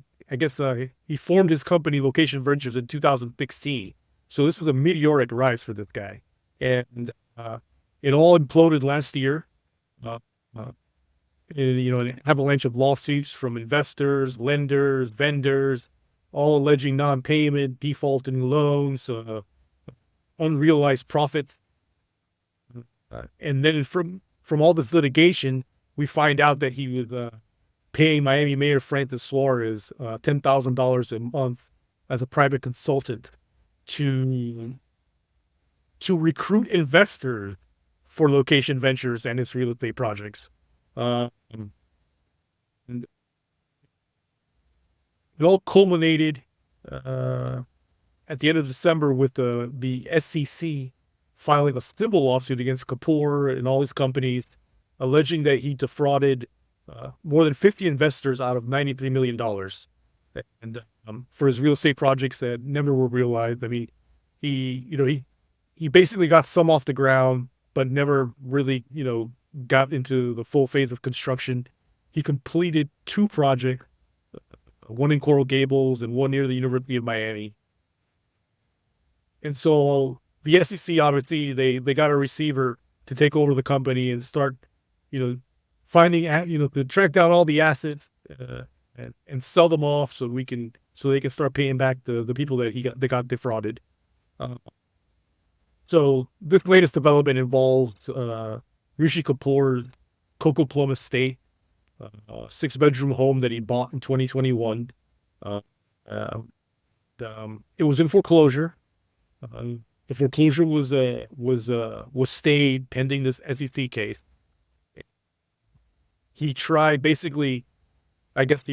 he formed his company Location Ventures in 2016. So this was a meteoric rise for this guy. And it all imploded last year. An avalanche of lawsuits from investors, lenders, vendors, all alleging non-payment, defaulting loans, unrealized profits. And then from all this litigation, we find out that he was paying Miami Mayor Francis Suarez $10,000 a month as a private consultant to recruit investors for Location Ventures and its real estate projects. And it all culminated at the end of December with the SEC filing a civil lawsuit against Kapoor and all his companies, alleging that he defrauded more than 50 investors out of $93 million. And for his real estate projects that never were realized. I mean, he basically got some off the ground, but never really, got into the full phase of construction. He completed 2 projects, one in Coral Gables and one near the University of Miami. And so the SEC, obviously, they got a receiver to take over the company and start, finding, to track down all the assets and sell them off so they can start paying back the people that got defrauded. So this latest development involves Rishi Kapoor's Coco Plum estate, a 6-bedroom home that he bought in 2021. It was in foreclosure. The foreclosure was stayed pending this SEC case. He tried, basically, I guess,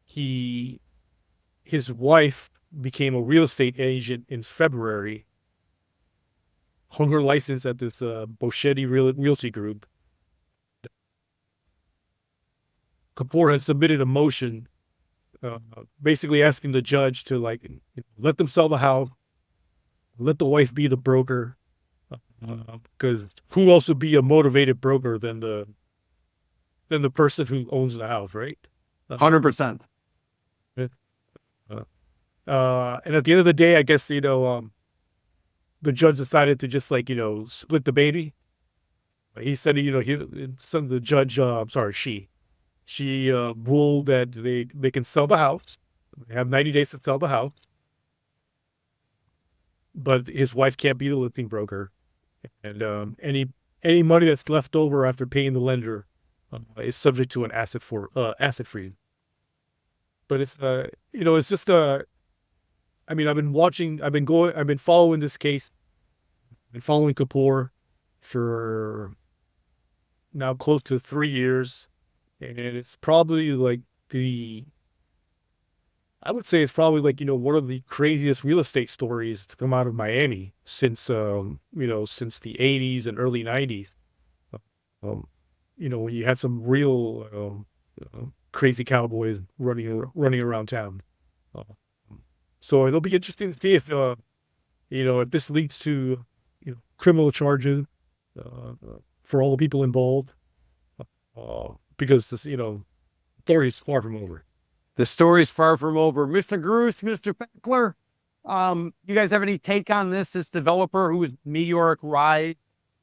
his wife became a real estate agent in February, hung her license at this Boschetti Realty Group. Kapoor had submitted a motion basically asking the judge to let them sell the house, let the wife be the broker, because who else would be a motivated broker than the person who owns the house, right? 100%. And at the end of the day, I guess, the judge decided to just split the baby. He said, she ruled that they can sell the house. They have 90 days to sell the house. But his wife can't be the listing broker. And any money that's left over after paying the lender is subject to an asset freeze. But it's it's just I've been following this case. I've been following Kapoor for now close to 3 years. And it's probably I would say it's probably one of the craziest real estate stories to come out of Miami since the 80s and early 90s. When you had some real crazy cowboys running around town. So it'll be interesting to see if this leads to criminal charges for all the people involved. Because this story is far from over. The story's far from over. Mr. Gruth, Mr. Fackler, you guys have any take on this developer who was Meteoric Rise?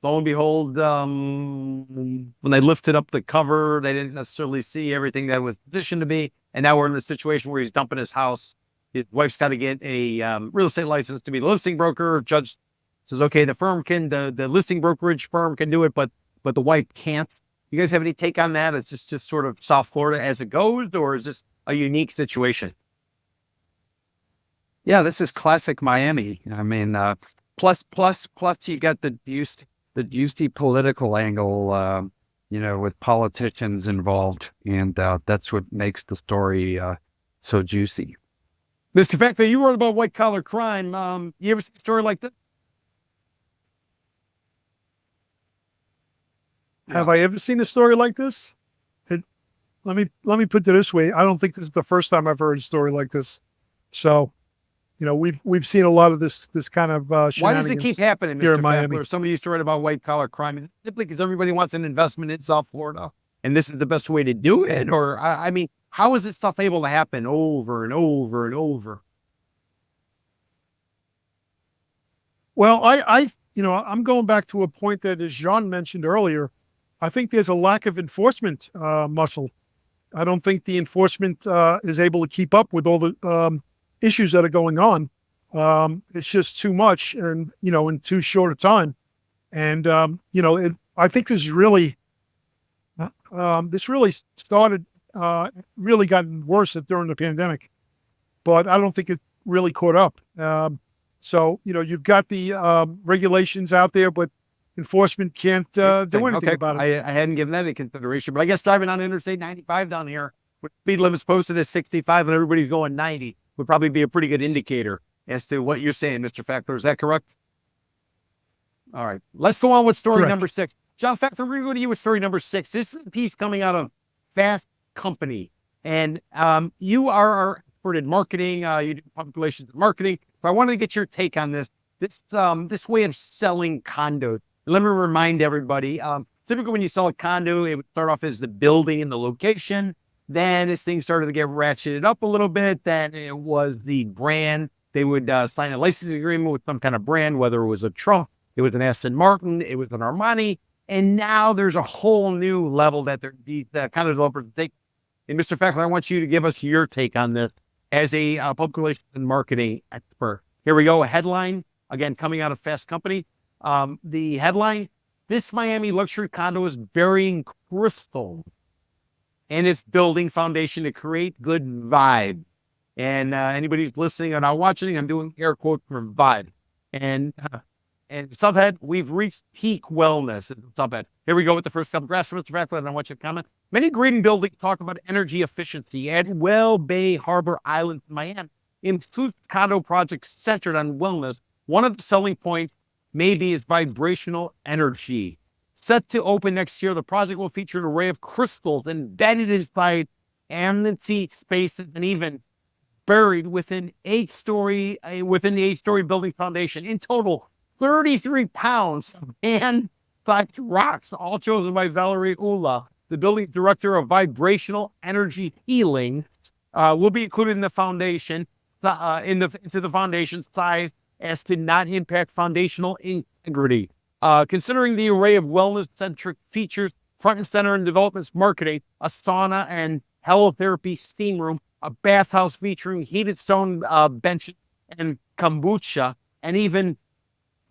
Lo and behold, when they lifted up the cover, they didn't necessarily see everything that was positioned to be. And now we're in the situation where he's dumping his house. His wife's got to get a real estate license to be the listing broker. Judge says, okay, the listing brokerage firm can do it, but the wife can't. You guys have any take on that? It's just sort of South Florida as it goes, or is this a unique situation? Yeah, this is classic Miami. I mean, plus you got the juicy political angle, with politicians involved, and that's what makes the story so juicy. Mr. Fackler, you wrote about white collar crime. You ever see a story like this? Have I ever seen a story like this? Let me put it this way. I don't think this is the first time I've heard a story like this. So, we've seen a lot of this kind of shenanigans. Why does it keep happening, Mr. Mr. Fackler? Somebody used to write about white collar crime. Is it simply because everybody wants an investment in South Florida, and this is the best way to do it? Or I mean, how is this stuff able to happen over and over and over? Well, I'm going back to a point that, as Jean mentioned earlier, I think there's a lack of enforcement muscle. I don't think the enforcement is able to keep up with all the issues that are going on. It's just too much, and in too short a time. And I think this really started, really gotten worse during the pandemic, but I don't think it really caught up. So you've got the regulations out there, but enforcement can't do anything about it. I hadn't given that any consideration, but I guess driving on Interstate 95 down here with speed limits posted at 65 and everybody's going 90 would probably be a pretty good indicator as to what you're saying, Mr. Fackler. Is that correct? All right. Let's go on with story number 6. John Fackler, we're going to go to you with story number 6. This is a piece coming out of Fast Company, and you are our expert in marketing. You do public relations and marketing. So I wanted to get your take on this way of selling condos. Let me remind everybody, typically when you sell a condo, it would start off as the building and the location. Then as things started to get ratcheted up a little bit, then it was the brand. They would sign a license agreement with some kind of brand, whether it was a Trump, it was an Aston Martin, it was an Armani. And now there's a whole new level that the kind of developers take. And Mr. Fackler, I want you to give us your take on this as a public relations and marketing expert. Here we go. A headline, again, coming out of Fast Company. The headline, this Miami luxury condo is burying crystal in its building foundation to create good vibe. And anybody who's listening or not watching, I'm doing air quotes for vibe. And subhead, we've reached peak wellness. Subhead. Here we go with the first couple graphs. Mr. Fackler, and I want you to comment. Many green buildings talk about energy efficiency at Well Bay Harbor Island in Miami. Include condo projects centered on wellness. One of the selling points maybe is vibrational energy. Set to open next year, the project will feature an array of crystals embedded inside amenity spaces and even buried within the 8-story building foundation. In total, 33 pounds of hand-sized rocks, all chosen by Valerie Ula, the building director of vibrational energy healing, will be included in the foundation, into the foundation size as to not impact foundational integrity. Considering the array of wellness-centric features front and center in development's marketing, a sauna and halotherapy steam room, a bathhouse featuring heated stone benches and kombucha, and even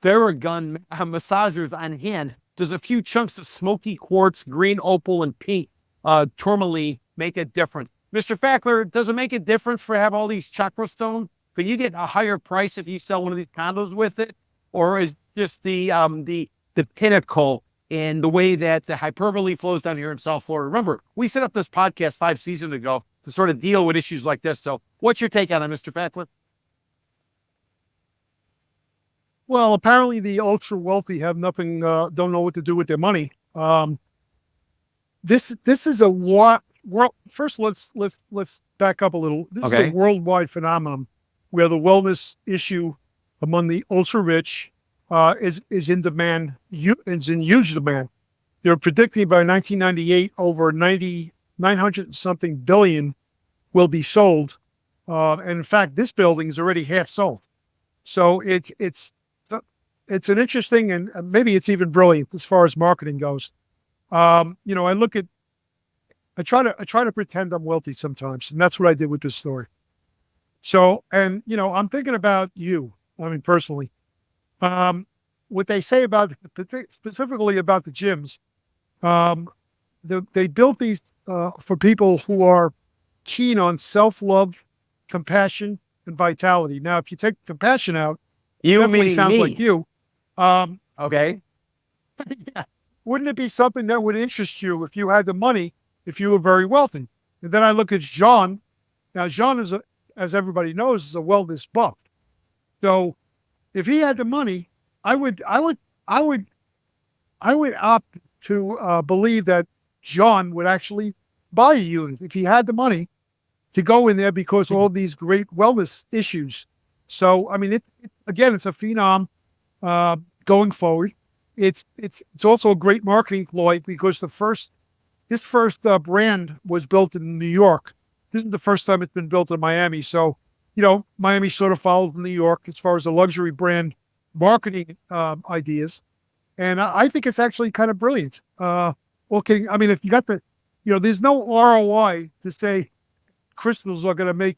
Theragun massagers on hand, does a few chunks of smoky quartz, green opal, and pink tourmaline make a difference? Mr. Fackler, does it make a difference for have all these chakra stones? Could you get a higher price if you sell one of these condos with it? Or is just the pinnacle in the way that the hyperbole flows down here in South Florida? Remember, we set up this podcast 5 seasons ago to sort of deal with issues like this. So what's your take on it, Mr. Fackler? Well, apparently the ultra wealthy have nothing, don't know what to do with their money. This is a world. First, let's back up a little. This is a worldwide phenomenon where the wellness issue among the ultra rich is in demand. Is in huge demand. They're predicting by 1998 over 900 and something billion will be sold, and in fact, this building is already half sold. So it's an interesting and maybe it's even brilliant as far as marketing goes. I try to pretend I'm wealthy sometimes, and that's what I did with this story. So, and I'm thinking about you. I mean, personally, what they say about specifically about the gyms, they built these for people who are keen on self-love, compassion, and vitality. Now, if you take compassion out, You definitely mean sounds me. like you. Okay. Yeah. Wouldn't it be something that would interest you if you had the money, if you were very wealthy? And then I look at John. Now, John is, as everybody knows, is a wellness buff. So if he had the money, I would opt to believe that John would actually buy a unit if he had the money to go in there because of all these great wellness issues. So, I mean, again, it's a phenom going forward. It's also a great marketing ploy because this first brand was built in New York. This is the first time it's been built in Miami. So, Miami sort of followed New York as far as the luxury brand marketing ideas. And I think it's actually kind of brilliant. Okay, I mean, if you got there's no ROI to say crystals are going to make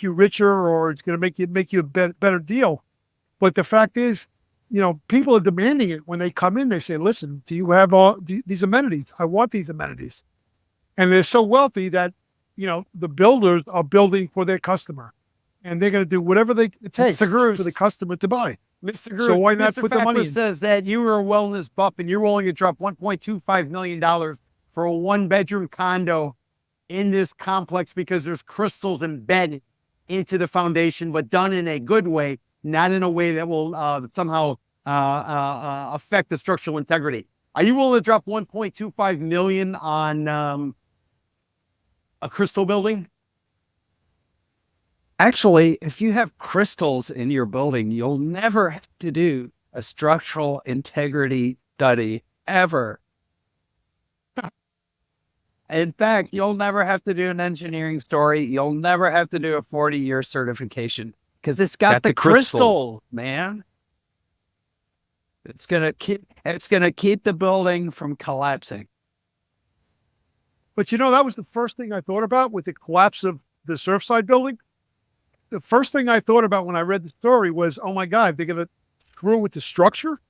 you richer or it's going to make you a better deal. But the fact is, people are demanding it when they come in. They say, listen, do you have all these amenities? I want these amenities. And they're so wealthy that, the builders are building for their customer. And they're going to do whatever it takes for the customer to buy. Mr. Groot, So why not Mr. put the money Fackler in? says that you were a wellness buff and you're willing to drop $1.25 million for a 1-bedroom condo in this complex because there's crystals embedded into the foundation, but done in a good way, not in a way that will somehow affect the structural integrity. Are you willing to drop $1.25 million on a crystal building? Actually, if you have crystals in your building, you'll never have to do a structural integrity study ever. In fact, you'll never have to do an engineering story. You'll never have to do a 40-year certification because it's got the crystal, man. It's gonna keep the building from collapsing. But that was the first thing I thought about with the collapse of the Surfside building. The first thing I thought about when I read the story was, oh my God, they're going to screw with the structure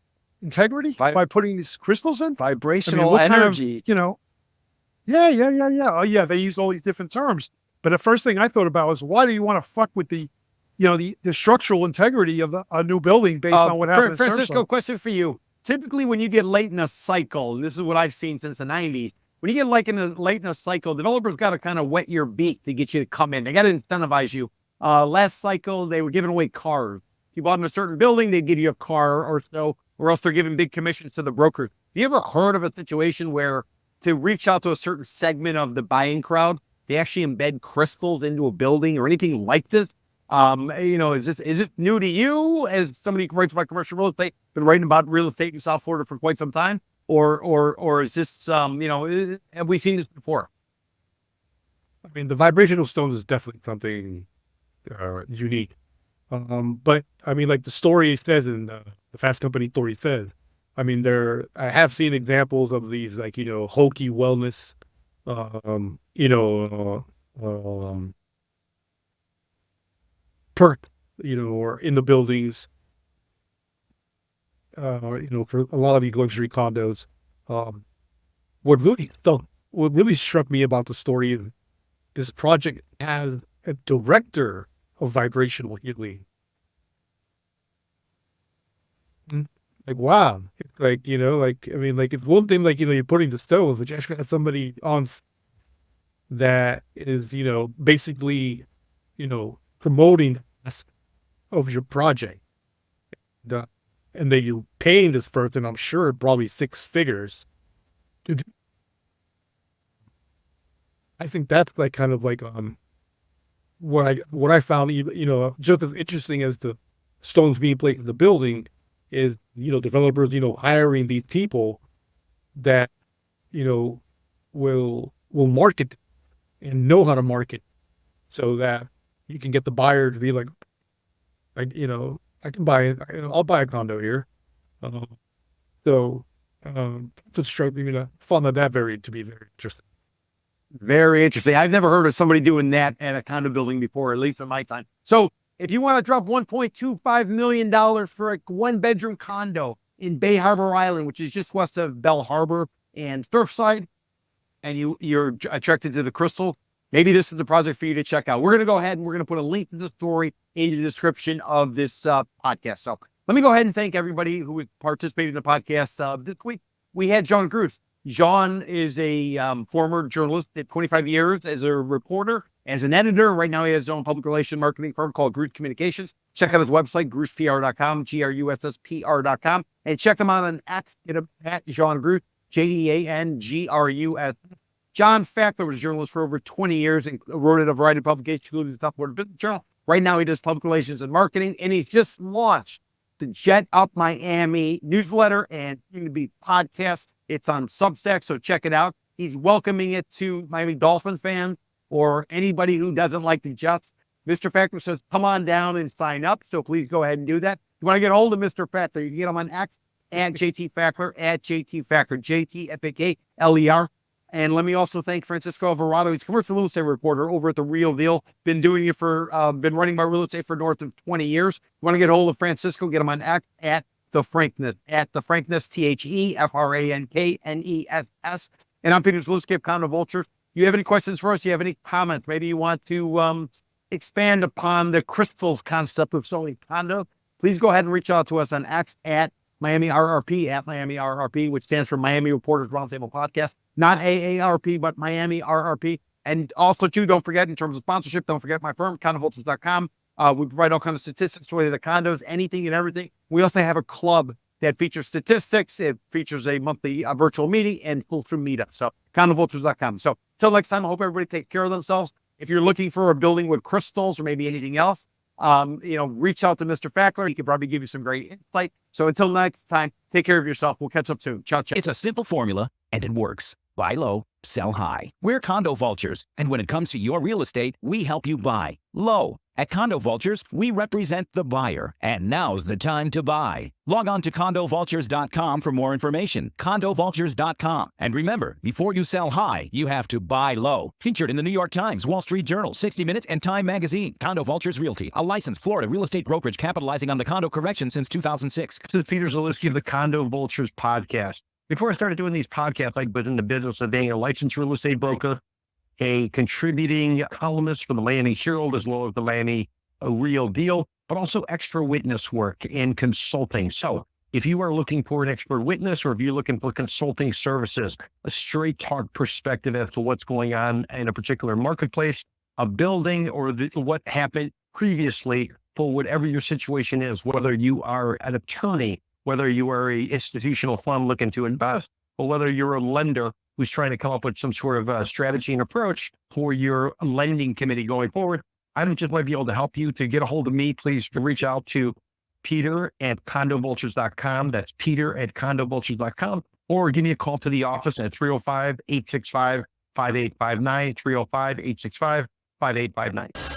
integrity by putting these crystals in? Vibrational energy. Yeah. Oh yeah, they use all these different terms. But the first thing I thought about was, why do you want to fuck with the structural integrity of a new building based on what happened? Francisco, question for you. Typically, when you get late in a cycle, and this is what I've seen since the 90s, when you get late in a cycle, developers got to kind of wet your beak to get you to come in. They got to incentivize you. Last cycle, they were giving away cars. If you bought in a certain building, they'd give you a car or so, or else they're giving big commissions to the brokers. Have you ever heard of a situation where to reach out to a certain segment of the buying crowd, they actually embed crystals into a building or anything like this? Is this new to you as somebody who writes about commercial real estate, been writing about real estate in South Florida for quite some time? Or is this, have we seen this before? I mean, the vibrational stones is definitely something unique. But I mean, like the story says in the Fast Company story says, I mean, I have seen examples of these, like, hokey wellness, perk, or in the buildings, for a lot of these luxury condos. What really struck me about the story is this project has a director of vibrational healing. Like, wow. Like, it's one thing, like, you're putting the stones, but you actually have somebody on that is, basically, promoting of your project. And then you paying this person, I'm sure, probably 6 figures. Dude, I think that's like kind of like what I found, just as interesting as the stones being placed in the building is, developers, hiring these people that, will market and know how to market so that you can get the buyer to be like, I can I'll buy a condo here. Just struck me, found that to be very interesting. Very interesting. I've never heard of somebody doing that at a condo building before, at least in my time. So if you want to drop $1.25 million for a 1-bedroom condo in Bay Harbor Island, which is just west of Bell Harbor and Surfside, and you're attracted to the crystal, maybe this is the project for you to check out. We're going to go ahead and we're going to put a link to the story in the description of this podcast. So let me go ahead and thank everybody who participated in the podcast this week. We had John Gruss. John is a former journalist, did 25 years as a reporter, as an editor. Right now he has his own public relation marketing firm called Gruss Communications. Check out his website, GrussPR.com, GRUSSPR.com, and check him out on X, at John Gruss, JEANGRUS. John Fackler was a journalist for over 20 years and wrote at a variety of publications, including the South Florida Business Journal. Right now he does public relations and marketing, and he's just launched the Jet Up Miami newsletter and B podcast. It's on Substack, so check it out. He's welcoming it to Miami Dolphins fans or anybody who doesn't like the Jets. Mr. Fackler says, come on down and sign up. So please go ahead and do that. If you want to get a hold of Mr. Fackler, you can get him on X at JT Fackler, JTFackler. And let me also thank Francisco Alvarado. He's a commercial real estate reporter over at The Real Deal. Been doing it been running my real estate for north of 20 years. You want to get a hold of Francisco, get him on X at The Frankness, TheFrankness. And I'm Peter Zalewski of Condo Vulture. You have any questions for us? You have any comments? Maybe you want to expand upon the crystals concept of selling condo? Please go ahead and reach out to us on X at Miami RRP, which stands for Miami Reporters Roundtable Podcast. Not AARP, but Miami RRP. And also, too, don't forget, in terms of sponsorship, don't forget my firm, condovultures.com. We provide all kinds of statistics related to condos, anything and everything. We also have a club that features statistics. It features a monthly virtual meeting and pull-through meetup. So, condovultures.com. So, until next time, I hope everybody takes care of themselves. If you're looking for a building with crystals or maybe anything else, reach out to Mr. Fackler. He could probably give you some great insight. So, until next time, take care of yourself. We'll catch up soon. Ciao, ciao. It's a simple formula, and it works. Buy low, sell high. We're Condo Vultures, and when it comes to your real estate, we help you buy low. At Condo Vultures, we represent the buyer, and now's the time to buy. Log on to condovultures.com for more information. Condovultures.com. And remember, before you sell high, you have to buy low. Featured in the New York Times, Wall Street Journal, 60 Minutes, and Time Magazine. Condo Vultures Realty, a licensed Florida real estate brokerage capitalizing on the condo correction since 2006. This is Peter Zalewski of the Condo Vultures Podcast. Before I started doing these podcasts, I've been in the business of being a licensed real estate broker, a contributing columnist for the Miami Herald, as well as the Miami Real Deal, but also extra witness work and consulting. So if you are looking for an expert witness, or if you're looking for consulting services, a straight talk perspective as to what's going on in a particular marketplace, a building, or what happened previously, for whatever your situation is, whether you are an attorney, whether you are an institutional fund looking to invest, or whether you're a lender who's trying to come up with some sort of strategy and approach for your lending committee going forward, I just might be able to help you. To get a hold of me, please reach out to peter@condovultures.com. That's peter@condovultures.com. Or give me a call to the office at 305-865-5859, 305-865-5859.